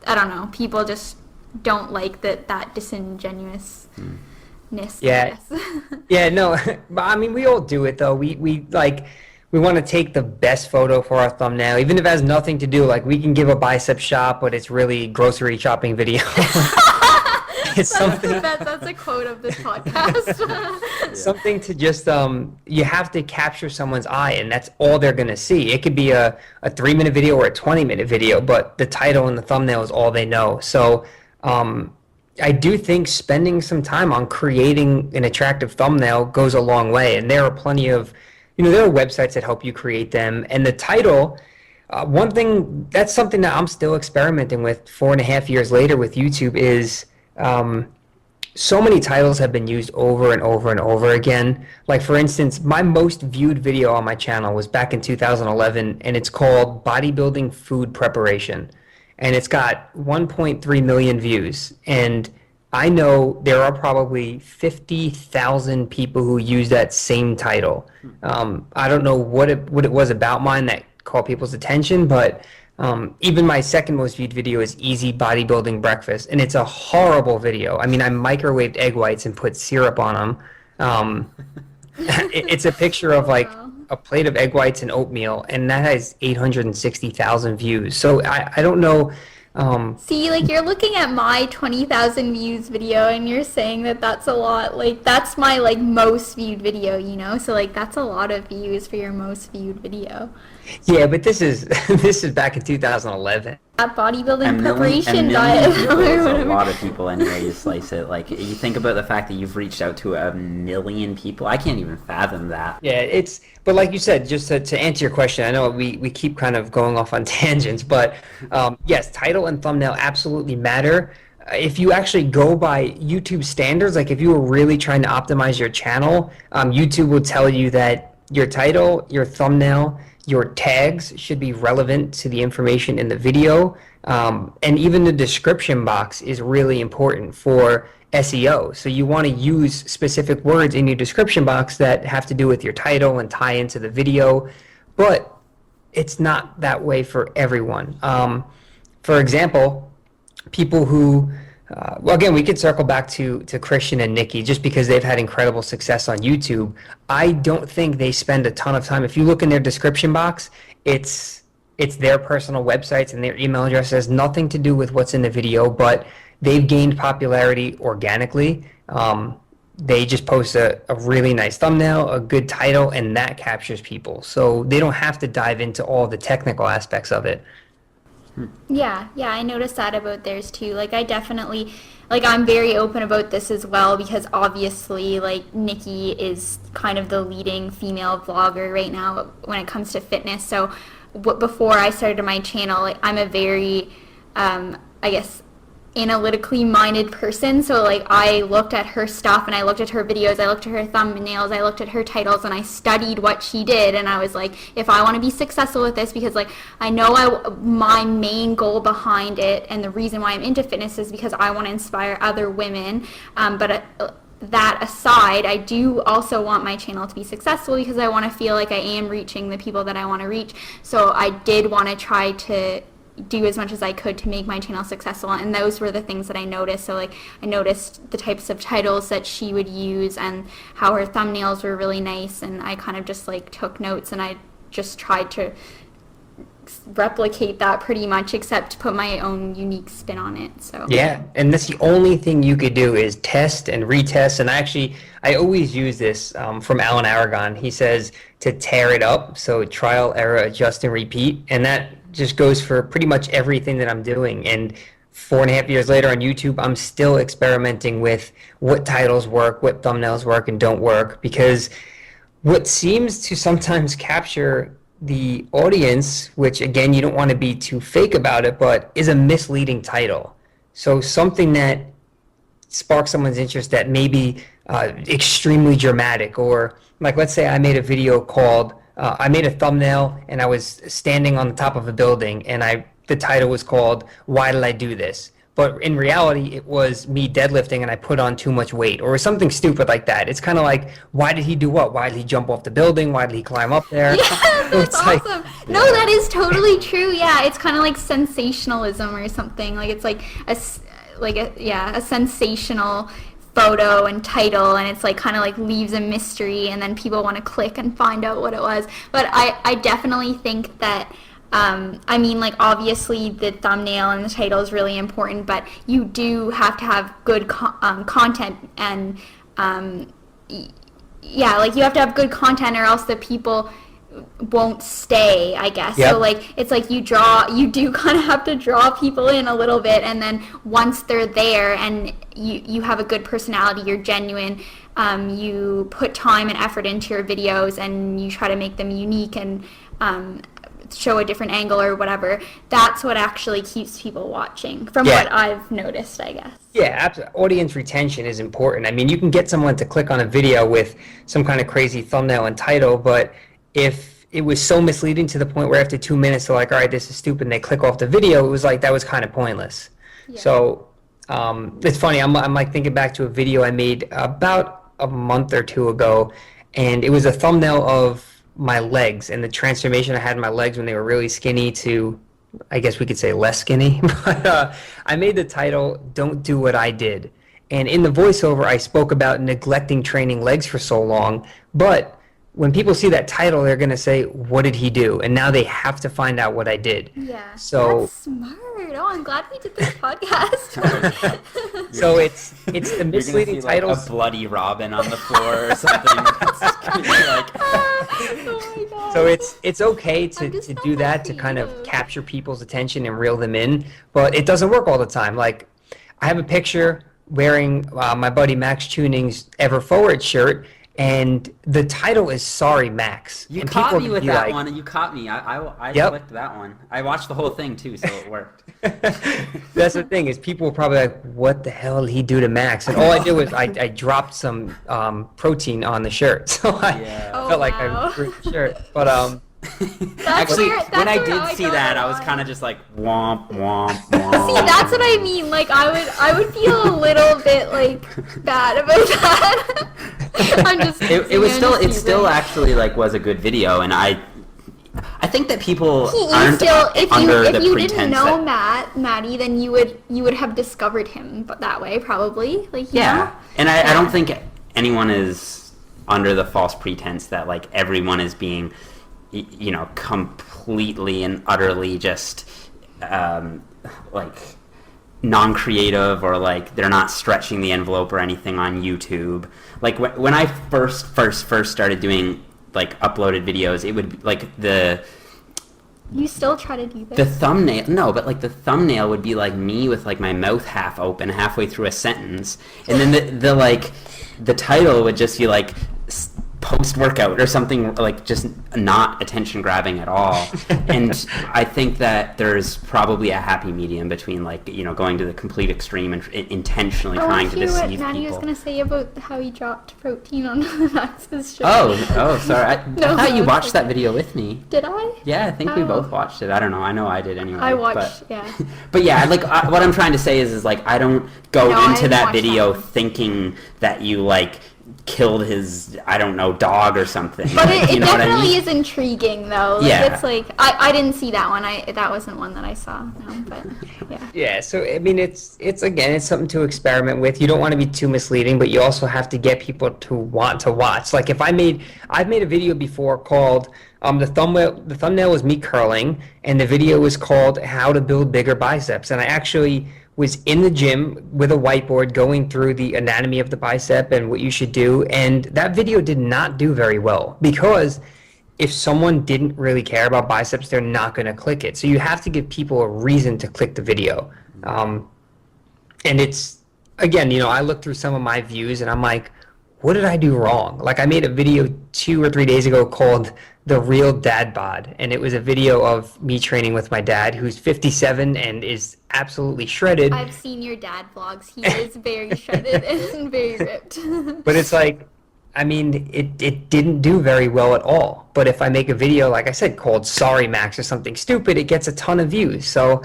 I don't know, people just don't like that disingenuousness. Yeah. Yeah, no, but I mean, we all do it though. We want to take the best photo for our thumbnail, even if it has nothing to do, like we can give a bicep shot, but it's really grocery shopping video. It's something that's a quote of this podcast. Something to just you have to capture someone's eye, and that's all they're gonna see. It could be a 3-minute video or a 20-minute video, but the title and the thumbnail is all they know. So I do think spending some time on creating an attractive thumbnail goes a long way, and there are plenty of, there are websites that help you create them. And the title, one thing, that's something that I'm still experimenting with 4.5 years later with YouTube is, so many titles have been used over and over and over again. Like, for instance, my most viewed video on my channel was back in 2011, and it's called Bodybuilding Food Preparation. And it's got 1.3 million views. And I know there are probably 50,000 people who use that same title. I don't know what it was about mine that caught people's attention, but even my second most viewed video is Easy Bodybuilding Breakfast, and it's a horrible video. I mean, I microwaved egg whites and put syrup on them. It's a picture of like a plate of egg whites and oatmeal, and that has 860,000 views. So I don't know. See, like, you're looking at my 20,000 views video and you're saying that that's a lot. Like, that's my like most viewed video, so like that's a lot of views for your most viewed video. Yeah, but this is back in 2011. That bodybuilding preparation diet. There's a lot of people anyway. You slice it. Like, you think about the fact that you've reached out to 1 million people. I can't even fathom that. Yeah, but like you said, just to answer your question, I know we keep kind of going off on tangents, but yes, title and thumbnail absolutely matter. If you actually go by YouTube standards, like if you were really trying to optimize your channel, YouTube will tell you that your title, your thumbnail, your tags should be relevant to the information in the video, and even the description box is really important for SEO. So you want to use specific words in your description box that have to do with your title and tie into the video, but it's not that way for everyone. For example, people who well, again, we could circle back to Christian and Nikki, just because they've had incredible success on YouTube. I don't think they spend a ton of time. If you look in their description box, it's their personal websites and their email address. It has nothing to do with what's in the video, but they've gained popularity organically. They just post a really nice thumbnail, a good title, and that captures people. So they don't have to dive into all the technical aspects of it. Yeah, I noticed that about theirs too. Like, I definitely, like, I'm very open about this as well, because obviously, like, Nikki is kind of the leading female vlogger right now when it comes to fitness. So before I started my channel, like, I'm a very, I guess, analytically minded person, so like I looked at her stuff and I looked at her videos, I looked at her thumbnails, I looked at her titles, and I studied what she did, and I was like, if I want to be successful with this, because like I know my main goal behind it and the reason why I'm into fitness is because I want to inspire other women, but that aside, I do also want my channel to be successful because I want to feel like I am reaching the people that I want to reach. So I did want to try to do as much as I could to make my channel successful, and those were the things that I noticed. So like I noticed the types of titles that she would use and how her thumbnails were really nice, and I kind of just like took notes and I just tried to replicate that pretty much, except put my own unique spin on it. So yeah, and that's the only thing you could do is test and retest. And I always use this from Alan Aragon. He says to tear it up, so trial, error, adjust, and repeat, and that just goes for pretty much everything that I'm doing. And 4.5 years later on YouTube, I'm still experimenting with what titles work, what thumbnails work and don't work, because what seems to sometimes capture the audience, which again, you don't want to be too fake about it, but is a misleading title. So something that sparks someone's interest that may be extremely dramatic, or like let's say I made a video called I made a thumbnail and I was standing on the top of a building, and the title was called "Why Did I Do This?" But in reality, it was me deadlifting and I put on too much weight, or something stupid like that. It's kind of like, why did he do what? Why did he jump off the building? Why did he climb up there? Yeah, that's awesome. No, that is totally true. Yeah, it's kind of like sensationalism or something. Like it's like a sensational photo and title, and it's like kind of like leaves a mystery, and then people want to click and find out what it was. But I definitely think that I mean, like obviously the thumbnail and the title is really important, but you do have to have good content, and yeah, like you have to have good content or else the people won't stay, I guess. Yep. So like it's like you do kind of have to draw people in a little bit, and then once they're there and you have a good personality, you're genuine, you put time and effort into your videos and you try to make them unique and show a different angle or whatever, that's what actually keeps people watching, from what I've noticed, I guess. Yeah, absolutely. Audience retention is important. I mean, you can get someone to click on a video with some kind of crazy thumbnail and title, but if it was so misleading to the point where after 2 minutes they're like, all right, this is stupid, and they click off the video, it was like, that was kind of pointless. Yeah. So it's funny, I'm like thinking back to a video I made about a month or two ago, and it was a thumbnail of my legs and the transformation I had in my legs when they were really skinny to, I guess we could say, less skinny. But I made the title, "Don't Do What I Did." And in the voiceover, I spoke about neglecting training legs for so long, but when people see that title, they're going to say, what did he do? And now they have to find out what I did. Yeah. So that's smart. Oh, I'm glad we did this podcast. So it's the misleading titles. Like a bloody Robin on the floor or something. Oh my God. So it's okay to do that, to kind of capture people's attention and reel them in, but it doesn't work all the time. Like I have a picture wearing my buddy Max Tuning's Ever Forward shirt, and the title is "Sorry, Max." You and caught me with be that like, one, and you caught me. I Yep. clicked that one. I watched the whole thing too, so it worked. That's the thing, is people were probably like, what the hell did he do to Max? And all I did was I dropped some protein on the shirt, so I felt like I ruined the shirt. But actually, when I did see that, I was kind of just like womp womp womp. See, that's what I mean. Like I would feel a little bit like bad about that. I'm just. It still actually like was a good video, and I think that people aren't under the if you pretense didn't know that, Maddie, then you would have discovered him that way, probably. Like you know? And I don't think anyone is under the false pretense that like everyone is being, you know, completely and utterly just like non-creative, or like they're not stretching the envelope or anything on YouTube. Like when I first started doing like uploaded videos, it would be like You still try to do this? the thumbnail. No, but like the thumbnail would be like me with like my mouth half open halfway through a sentence, and then the title would just be like post-workout or something like just not attention grabbing at all. And I think that there's probably a happy medium between like, you know, going to the complete extreme and intentionally trying to deceive people. Maddie was going to say about how he dropped protein on Max's show. Oh, sorry. I thought you watched that video with me. Did I? Yeah, I think we both watched it. I don't know. I know I did anyway. I watched, yeah. But yeah, like what I'm trying to say is like I don't go into that video thinking that you like killed his, I don't know, dog or something. But like, it definitely is intriguing though. Like, yeah. It's like I didn't see that one. That wasn't one that I saw. No, but yeah. Yeah. So I mean, it's again, it's something to experiment with. You don't want to be too misleading, but you also have to get people to want to watch. Like if I've made a video before called the thumbnail was me curling, and the video was called How to Build Bigger Biceps, and I actually was in the gym with a whiteboard going through the anatomy of the bicep and what you should do, and that video did not do very well because if someone didn't really care about biceps, they're not going to click it. So you have to give people a reason to click the video. And it's, again, you know, I look through some of my views and I'm like, what did I do wrong? Like I made a video 2 or 3 days ago called The Real Dad Bod, and it was a video of me training with my dad who's 57 and is absolutely shredded. I've seen your dad vlogs. He is very shredded and very ripped. But it's like, I mean, it didn't do very well at all. But if I make a video, like I said, called Sorry Max or something stupid, it gets a ton of views. So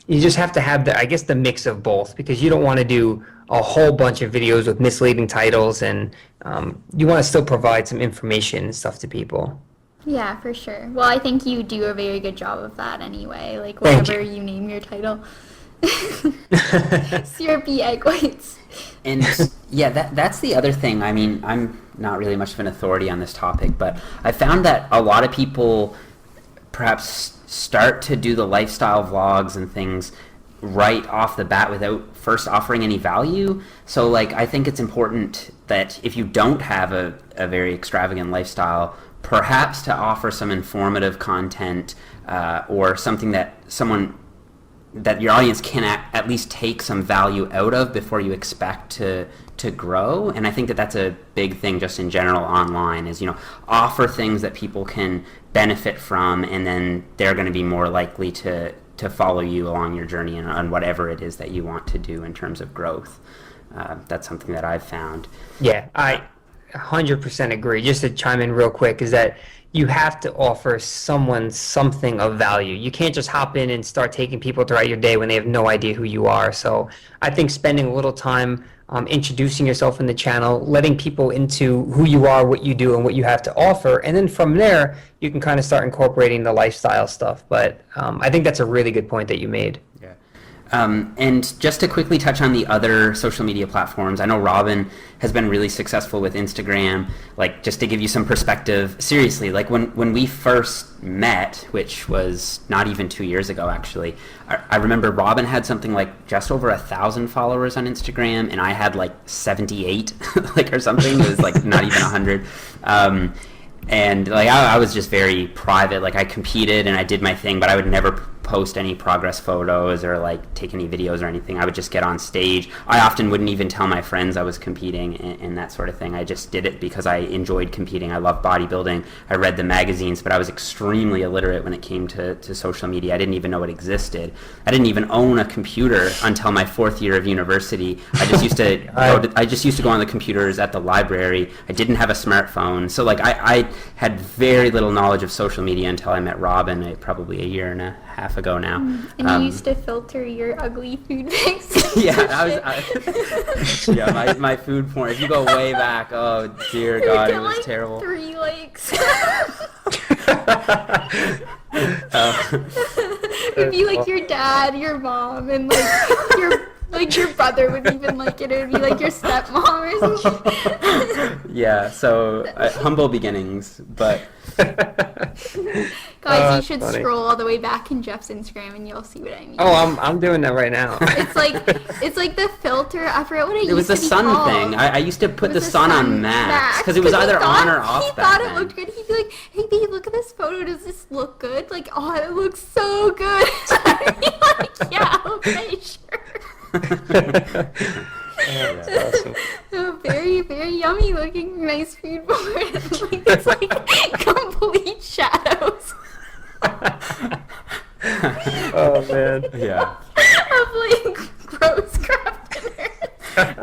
you just have to have the mix of both, because you don't want to do a whole bunch of videos with misleading titles, and you want to still provide some information and stuff to people. Yeah, for sure. Well, I think you do a very good job of that anyway, like whatever you name your title. Syrupy egg whites. And yeah, that's the other thing. I mean, I'm not really much of an authority on this topic, but I found that a lot of people perhaps start to do the lifestyle vlogs and things right off the bat without first offering any value. So like I think it's important that if you don't have a very extravagant lifestyle, perhaps to offer some informative content or something that your audience can at least take some value out of before you expect to grow. And I think that that's a big thing just in general online is, you know, offer things that people can benefit from, and then they're going to be more likely to follow you along your journey and on whatever it is that you want to do in terms of growth. That's something that I've found. Yeah, I 100% agree. Just to chime in real quick, is that you have to offer someone something of value. You can't just hop in and start taking people throughout your day when they have no idea who you are. So I think spending a little time introducing yourself in the channel, letting people into who you are, what you do, and what you have to offer, and then from there you can kind of start incorporating the lifestyle stuff. But I think that's a really good point that you made. Yeah. And just to quickly touch on the other social media platforms, I know Robin has been really successful with Instagram. Like, just to give you some perspective, seriously, like when we first met, which was not even 2 years ago actually, I remember Robin had something like just over 1,000 followers on Instagram, and I had like 78 like or something. It was like not even 100. And like I was just very private. Like I competed and I did my thing, but I would never post any progress photos or like take any videos or anything. I would just get on stage. I often wouldn't even tell my friends I was competing and that sort of thing. I just did it because I enjoyed competing. I loved bodybuilding. I read the magazines, but I was extremely illiterate when it came to social media. I didn't even know it existed. I didn't even own a computer until my 4th year of university. I just used to go on the computers at the library. I didn't have a smartphone. So like I had very little knowledge of social media until I met Robin probably a year and a half ago now. And you used to filter your ugly food pics. Yeah, yeah, my food porn. If you go way back, oh dear God, it was like terrible. 3 likes. It'd be like your dad, your mom, and like your brother would even like it. It would be like your stepmom or something. Yeah, so humble beginnings, but guys, you should scroll all the way back in Jeff's Instagram and you'll see what I mean. Oh, I'm doing that right now. It's like the filter. I forget what it used to be. It was the sun called. thing. I used to put the sun on max because it was either on or off. He thought it looked good. He'd be like, "Hey, babe, look at this photo. Does this look good?" Like, "Oh, it looks so good." I'd be like, "Yeah, okay, sure." That's awesome. Very, very yummy looking nice food board. Like, it's like complete shadows. Oh man. Yeah. Of like gross crap dinners.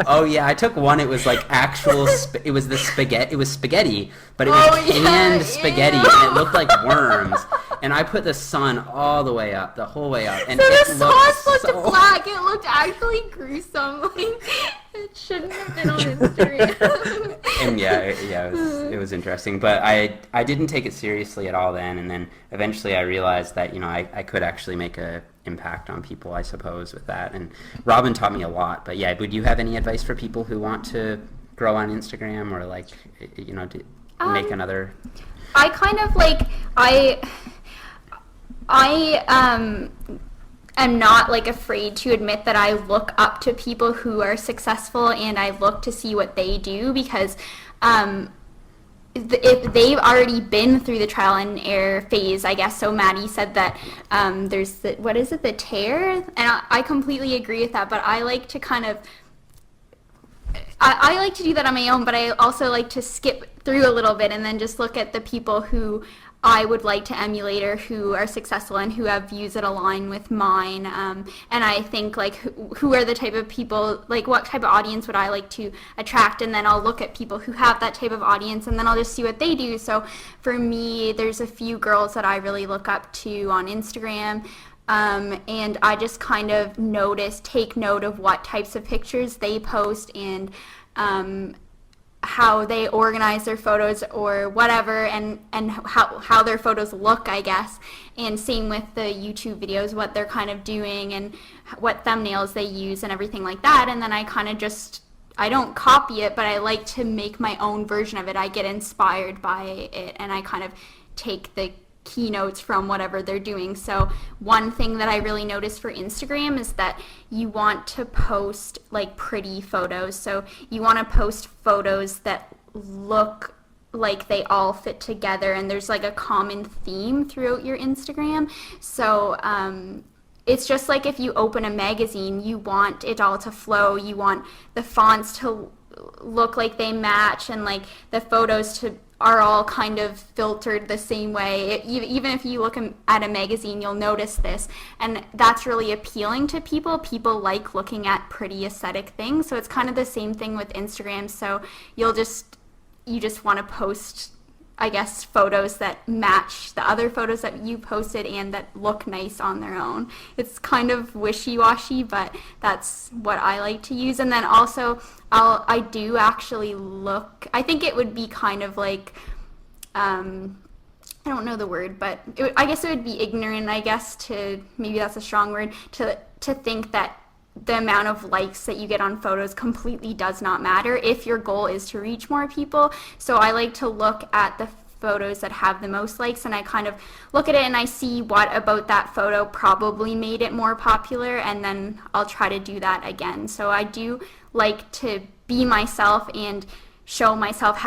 Oh yeah, I took one. It was like actual. It was the spaghetti. It was spaghetti, but it was Oh, yeah, canned spaghetti, ew. and it looked like worms. And I put the sun all the way up, the whole way up, and So it the looked sauce looked so. black. It looked actually gruesome. Like, it shouldn't have been on Instagram. And it was interesting. But I didn't take it seriously at all then, and then eventually I realized that I could actually make a impact on people, I suppose, with that. And Robin taught me a lot. But yeah, would you have any advice for people who want to grow on Instagram or like make another? I kind of like I am not like afraid to admit that I look up to people who are successful and I look to see what they do because if they've already been through the trial and error phase, I guess. So Maddie said that there's the tear, and I completely agree with that. But I like to kind of I like to do that on my own, but I also like to skip through a little bit and then just look at the people who I would like to emulate or who are successful and who have views that align with mine. And I think like who are the type of people, like what type of audience would I like to attract, and then I'll look at people who have that type of audience and then I'll just see what they do. So for me, there's a few girls that I really look up to on Instagram. And I just kind of take note of what types of pictures they post and how they organize their photos or whatever, and how their photos look, I guess. And same with the YouTube videos, what they're kind of doing and what thumbnails they use and everything like that. And then I kind of I don't copy it, but I like to make my own version of it. I get inspired by it and I kind of take the keynotes from whatever they're doing. So one thing that I really notice for Instagram is that you want to post like pretty photos. So you want to post photos that look like they all fit together and there's like a common theme throughout your Instagram. So it's just like if you open a magazine, you want it all to flow. You want the fonts to look like they match and like the photos are all kind of filtered the same way. Even if you look at a magazine, you'll notice this. And that's really appealing to people. People like looking at pretty aesthetic things. So it's kind of the same thing with Instagram. So you just want to post, I guess, photos that match the other photos that you posted and that look nice on their own. It's kind of wishy-washy, but that's what I like to use. And then also, I do actually look, I think it would be kind of like, I don't know the word, but I guess it would be ignorant, I guess, maybe that's a strong word, to think that the amount of likes that you get on photos completely does not matter if your goal is to reach more people. So I like to look at the photos that have the most likes and I kind of look at it and I see what about that photo probably made it more popular, and then I'll try to do that again. So I do like to be myself and show myself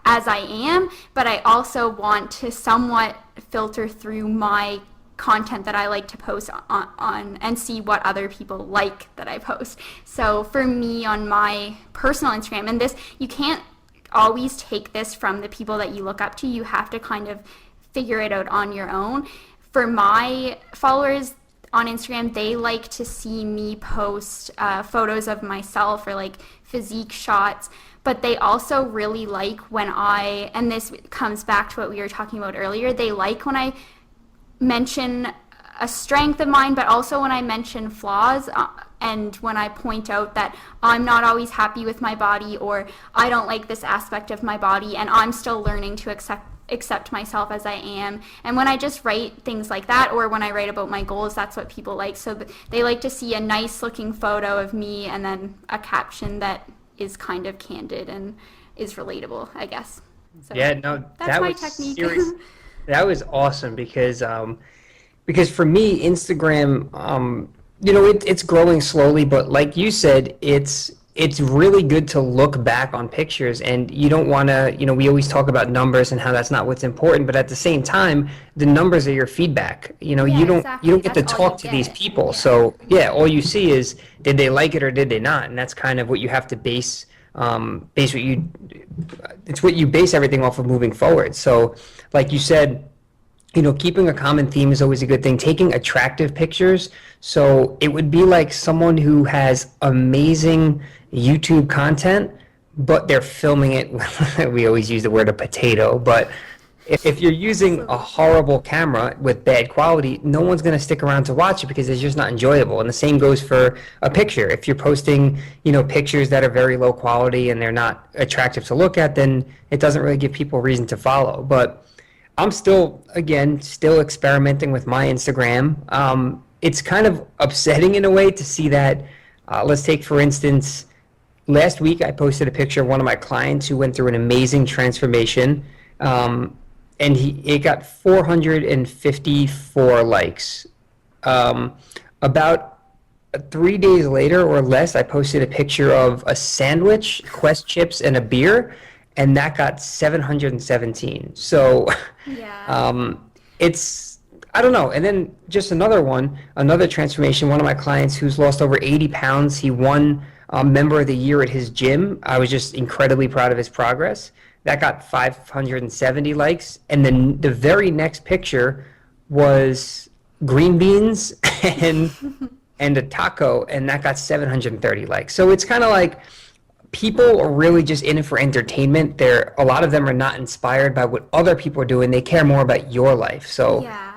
as I am, but I also want to somewhat filter through my content that I like to post on and see what other people like that I post. So for me on my personal Instagram, and this, you can't always take this from the people that you look up to, you have to kind of figure it out on your own. For my followers on Instagram, they like to see me post photos of myself or like physique shots, but they also really like when and this comes back to what we were talking about earlier, they like when I mention a strength of mine, but also when I mention flaws and when I point out that I'm not always happy with my body or I don't like this aspect of my body and I'm still learning to accept myself as I am. And when I just write things like that, or when I write about my goals, that's what people like. So they like to see a nice looking photo of me and then a caption that is kind of candid and is relatable, I guess. So yeah, no, that's my technique. That was awesome because for me, Instagram, it's growing slowly, but like you said, it's really good to look back on pictures, and you don't want to, we always talk about numbers and how that's not what's important, but at the same time, the numbers are your feedback. You don't get to talk to these people. Yeah. So yeah, all you see is did they like it or did they not, and that's kind of what you have to base it's what you base everything off of moving forward. So like you said, keeping a common theme is always a good thing. Taking attractive pictures. So it would be like someone who has amazing YouTube content, but they're filming it. We always use the word a potato, but if you're using a horrible camera with bad quality, no one's going to stick around to watch it because it's just not enjoyable. And the same goes for a picture. If you're posting, pictures that are very low quality and they're not attractive to look at, then it doesn't really give people reason to follow. But I'm still experimenting with my Instagram. It's kind of upsetting in a way to see that. Let's take, for instance, last week I posted a picture of one of my clients who went through an amazing transformation. And it got 454 likes. About 3 days later or less, I posted a picture of a sandwich, Quest chips, and a beer, and that got 717. So Yeah. I don't know. And then just another transformation, one of my clients who's lost over 80 pounds, he won Member of the Year at his gym. I was just incredibly proud of his progress. That got 570 likes. And then the very next picture was green beans and a taco, and that got 730 likes. So it's kind of like people are really just in it for entertainment. A lot of them are not inspired by what other people are doing. They care more about your life. So Yeah.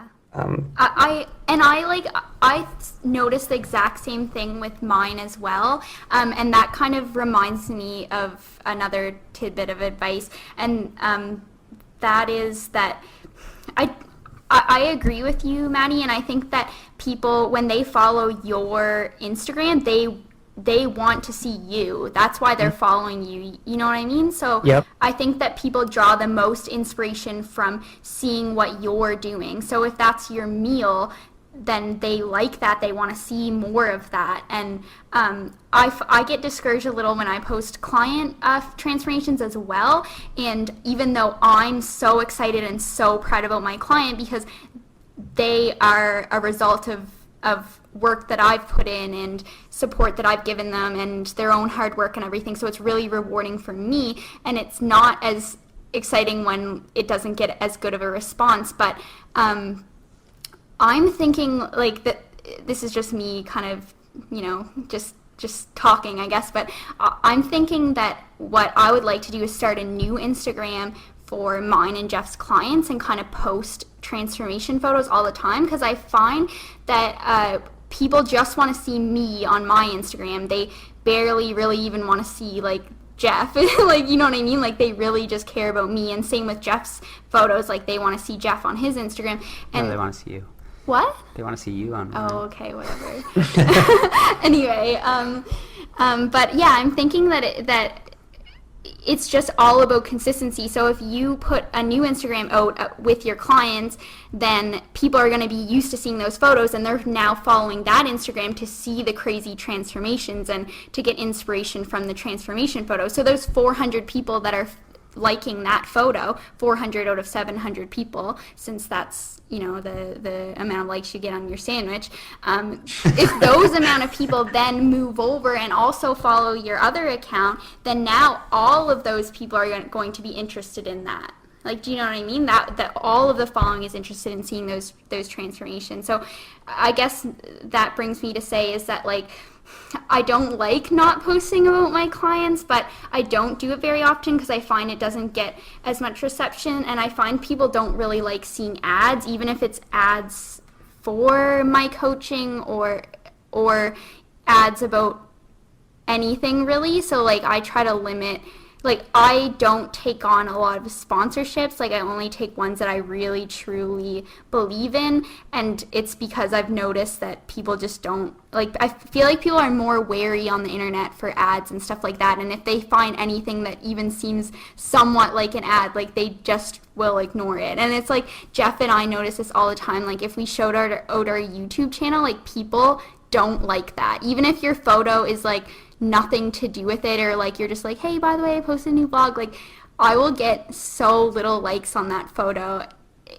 I noticed the exact same thing with mine as well, and that kind of reminds me of another tidbit of advice, and that is that I agree with you, Maddie, and I think that people, when they follow your Instagram, they want to see you. That's why they're following you. You know what I mean? So Yep. I think that people draw the most inspiration from seeing what you're doing. So if that's your meal, then they like that. They want to see more of that. And I get discouraged a little when I post client transformations as well. And even though I'm so excited and so proud about my client because they are a result of work that I've put in and support that I've given them and their own hard work and everything. So it's really rewarding for me, and it's not as exciting when it doesn't get as good of a response. But I'm thinking like that. This is just me kind of, just talking, I guess. But I'm thinking that what I would like to do is start a new Instagram for mine and Jeff's clients and kind of post transformation photos all the time, because I find that people just want to see me on my Instagram. They barely really even want to see like Jeff. Like, you know what I mean? Like, they really just care about me. And same with Jeff's photos. Like, they want to see Jeff on his Instagram. And No, they want to see you. What? They want to see you on mine. Oh, okay, whatever. Anyway, but yeah, I'm thinking that it's just all about consistency. So if you put a new Instagram out with your clients, then people are going to be used to seeing those photos, and they're now following that Instagram to see the crazy transformations and to get inspiration from the transformation photos. So those 400 people that are liking that photo, 400 out of 700 people, since that's the amount of likes you get on your sandwich, if those amount of people then move over and also follow your other account, then now all of those people are going to be interested in that. Like, do you know what I mean? That all of the following is interested in seeing those transformations. So I guess that brings me to say is that, like, I don't like not posting about my clients, but I don't do it very often because I find it doesn't get as much reception, and I find people don't really like seeing ads, even if it's ads for my coaching or ads about anything really. So like, I try to limit, like, I don't take on a lot of sponsorships. Like, I only take ones that I really truly believe in, and it's because I've noticed that people just don't, like, I feel like people are more wary on the internet for ads and stuff like that, and if they find anything that even seems somewhat like an ad, like, they just will ignore it. And it's like, Jeff and I notice this all the time. Like, if we showed out our YouTube channel, like, people don't like that. Even if your photo is like nothing to do with it, or like you're just like, hey, by the way, I posted a new vlog, like, I will get so little likes on that photo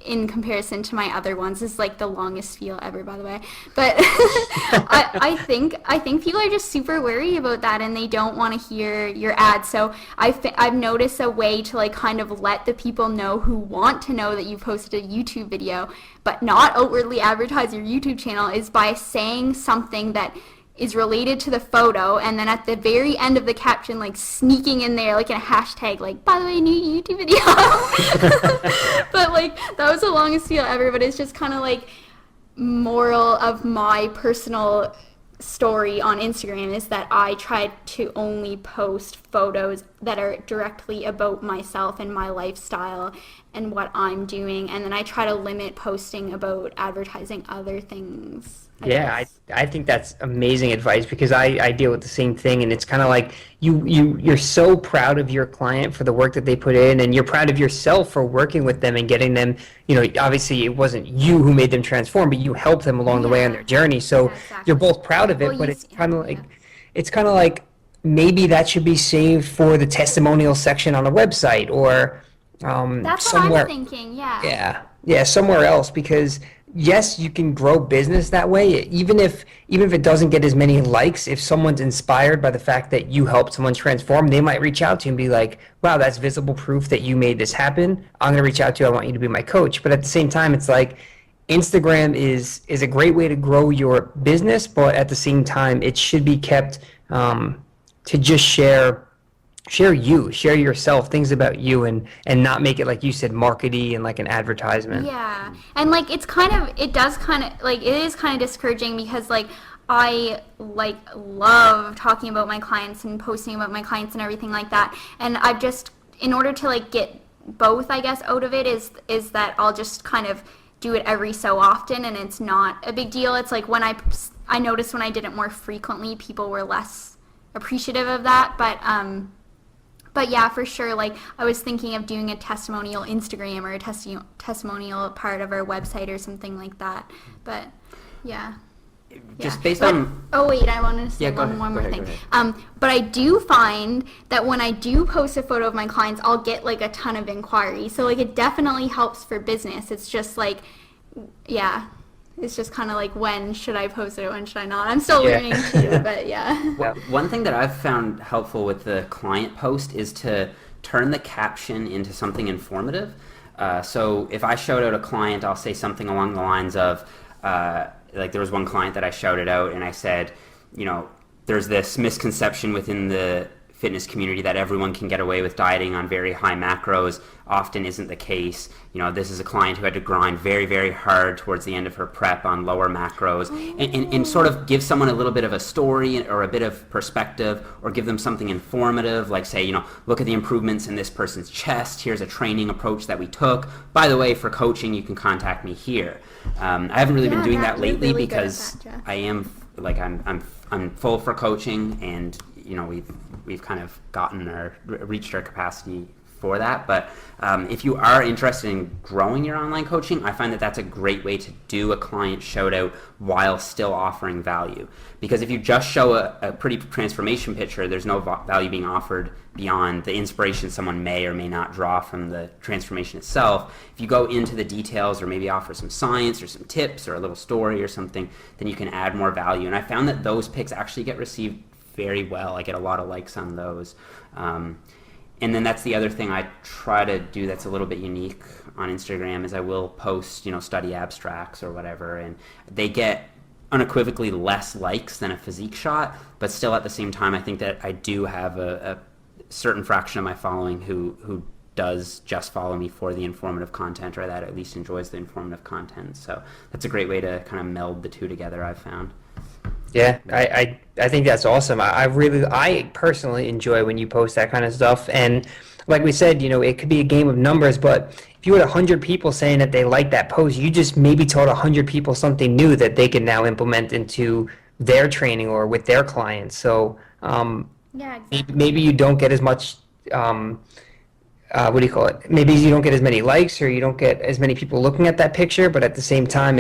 in comparison to my other ones. This is like the longest spiel ever, by the way. But I think people are just super wary about that, and they don't want to hear your ads. So I've noticed a way to like kind of let the people know who want to know that you posted a YouTube video, but not outwardly advertise your YouTube channel, is by saying something that is related to the photo, and then at the very end of the caption, like sneaking in there like in a hashtag, like, by the way, new YouTube video. But like that was the longest video ever, but it's just kind of like moral of my personal story on Instagram is that I try to only post photos that are directly about myself and my lifestyle and what I'm doing, and then I try to limit posting about advertising other things. I think that's amazing advice, because I deal with the same thing, and it's kind of like you're so proud of your client for the work that they put in, and you're proud of yourself for working with them and getting them, obviously it wasn't you who made them transform, but you helped them along the way on their journey, so exactly. You're both proud of it, but it's kind of like maybe that should be saved for the testimonial section on a website, or that's somewhere. what I'm thinking. Yeah, somewhere else, because yes, you can grow business that way. Even if it doesn't get as many likes, if someone's inspired by the fact that you helped someone transform, they might reach out to you and be like, wow, that's visible proof that you made this happen. I'm going to reach out to you. I want you to be my coach. But at the same time, it's like Instagram is a great way to grow your business, but at the same time, it should be kept to just share yourself, things about you, and not make it, like you said, markety and like an advertisement. Yeah, and like it is kind of discouraging, because like I like love talking about my clients and posting about my clients and everything like that, and I've just, in order to like get both, I guess, out of it is that I'll just kind of do it every so often, and it's not a big deal. It's like when I noticed when I did it more frequently, people were less appreciative of that, but yeah, for sure, like I was thinking of doing a testimonial Instagram or a testimonial part of our website or something like that. But yeah. Just based on... Oh wait, I wanted to say one more thing. But I do find that when I do post a photo of my clients, I'll get like a ton of inquiries. So like it definitely helps for business. It's just like, yeah. It's just kind of like, when should I post it, when should I not? I'm still learning too, but yeah. Well, one thing that I've found helpful with the client post is to turn the caption into something informative. So if I shout out a client, I'll say something along the lines of, like there was one client that I shouted out and I said, there's this misconception within the fitness community that everyone can get away with dieting on very high macros. Often isn't the case. This is a client who had to grind very, very hard towards the end of her prep on lower macros, and sort of give someone a little bit of a story or a bit of perspective, or give them something informative, like say, look at the improvements in this person's chest. Here's a training approach that we took. By the way, for coaching, you can contact me here. I haven't really been doing that lately, really, because I am like I'm full for coaching, and we've kind of reached our capacity for that. But if you are interested in growing your online coaching, I find that that's a great way to do a client shout out while still offering value. Because if you just show a pretty transformation picture, there's no value being offered beyond the inspiration someone may or may not draw from the transformation itself. If you go into the details, or maybe offer some science or some tips or a little story or something, then you can add more value. And I found that those pics actually get received very well. I get a lot of likes on those. And then that's the other thing I try to do that's a little bit unique on Instagram, is I will post, study abstracts or whatever, and they get unequivocally less likes than a physique shot, but still at the same time, I think that I do have a certain fraction of my following who does just follow me for the informative content, or that at least enjoys the informative content. So that's a great way to kind of meld the two together, I've found. Yeah, I think that's awesome. I personally enjoy when you post that kind of stuff. And like we said, it could be a game of numbers, but if you had 100 people saying that they like that post, you just maybe told 100 people something new that they can now implement into their training or with their clients. So yeah, exactly. maybe you don't get as much, maybe you don't get as many likes, or you don't get as many people looking at that picture, but at the same time,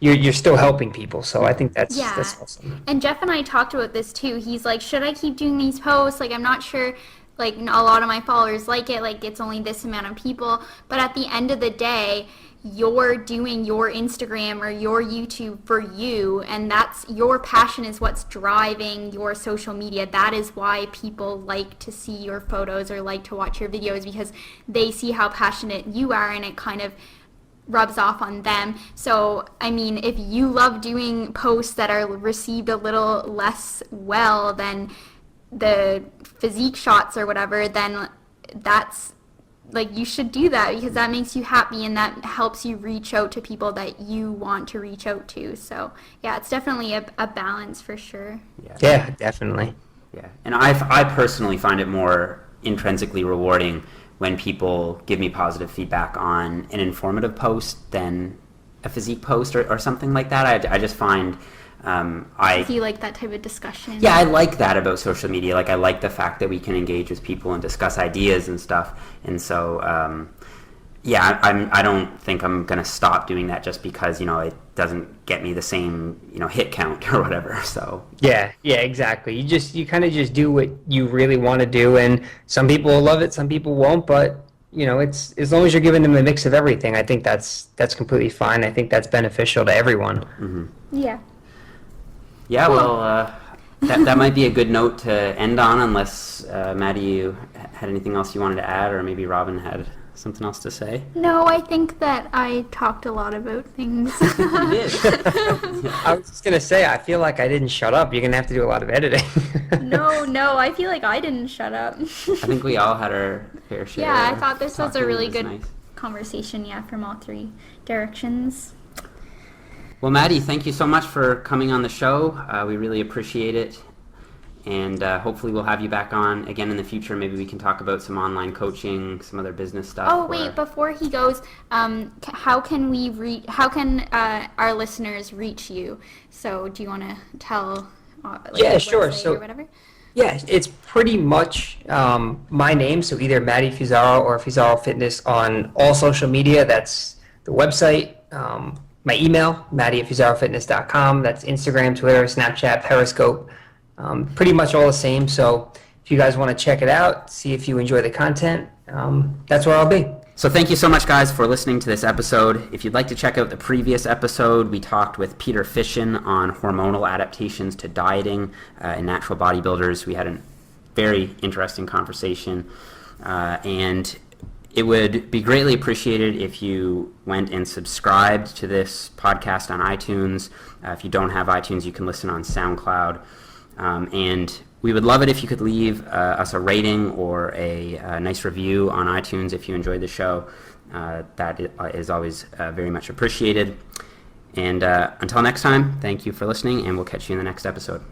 you're still helping people. So I think that's awesome. And Jeff and I talked about this too. He's like, should I keep doing these posts? Like, I'm not sure, like a lot of my followers like it, like it's only this amount of people. But at the end of the day, you're doing your Instagram or your YouTube for you, and that's your passion is what's driving your social media. That is why people like to see your photos or like to watch your videos, because they see how passionate you are, and it kind of rubs off on them. So, I mean, if you love doing posts that are received a little less well than the physique shots or whatever, then that's like, you should do that, because that makes you happy and that helps you reach out to people that you want to reach out to. So yeah, it's definitely a balance for sure. Yeah, definitely. Yeah, and I personally find it more intrinsically rewarding when people give me positive feedback on an informative post than a physique post or something like that. I just find Do you like that type of discussion? Yeah, I like that about social media. Like, I like the fact that we can engage with people and discuss ideas and stuff. And so, yeah, I don't think I'm gonna stop doing that just because, you know, it doesn't get me the same, you know, hit count or whatever. So Yeah, exactly. You kind of just do what you really want to do, and some people will love it, some people won't. But you know, it's as long as you're giving them a mix of everything, I think that's completely fine. I think that's beneficial to everyone. Mm-hmm. Yeah. Yeah, well, that might be a good note to end on, unless, Maddie, you had anything else you wanted to add, or maybe Robin had something else to say. No, I think that I talked a lot about things. You did. I was just going to say, I feel like I didn't shut up. You're going to have to do a lot of editing. No, I feel like I didn't shut up. I think we all had our fair share. Yeah, I thought this was a talking. really It good nice. conversation, from all three directions. Well, Maddie, thank you so much for coming on the show. We really appreciate it. And hopefully we'll have you back on again in the future. Maybe we can talk about some online coaching, some other business stuff. Oh, wait, before he goes, how can our listeners reach you? So do you want to tell Yeah, your sure. website So or whatever? yeah, it's pretty much my name, so either Maddie Fusaro or Fusaro Fitness on all social media. That's the website. My email, Maddie@FusaroFitness.com. That's Instagram, Twitter, Snapchat, Periscope. Pretty much all the same. So if you guys want to check it out, see if you enjoy the content, that's where I'll be. So thank you so much, guys, for listening to this episode. If you'd like to check out the previous episode, we talked with Peter Fishin on hormonal adaptations to dieting in natural bodybuilders. We had a very interesting conversation, and it would be greatly appreciated if you went and subscribed to this podcast on iTunes. If you don't have iTunes, you can listen on SoundCloud. And we would love it if you could leave us a rating or a nice review on iTunes if you enjoyed the show. That is always very much appreciated. And until next time, thank you for listening, and we'll catch you in the next episode.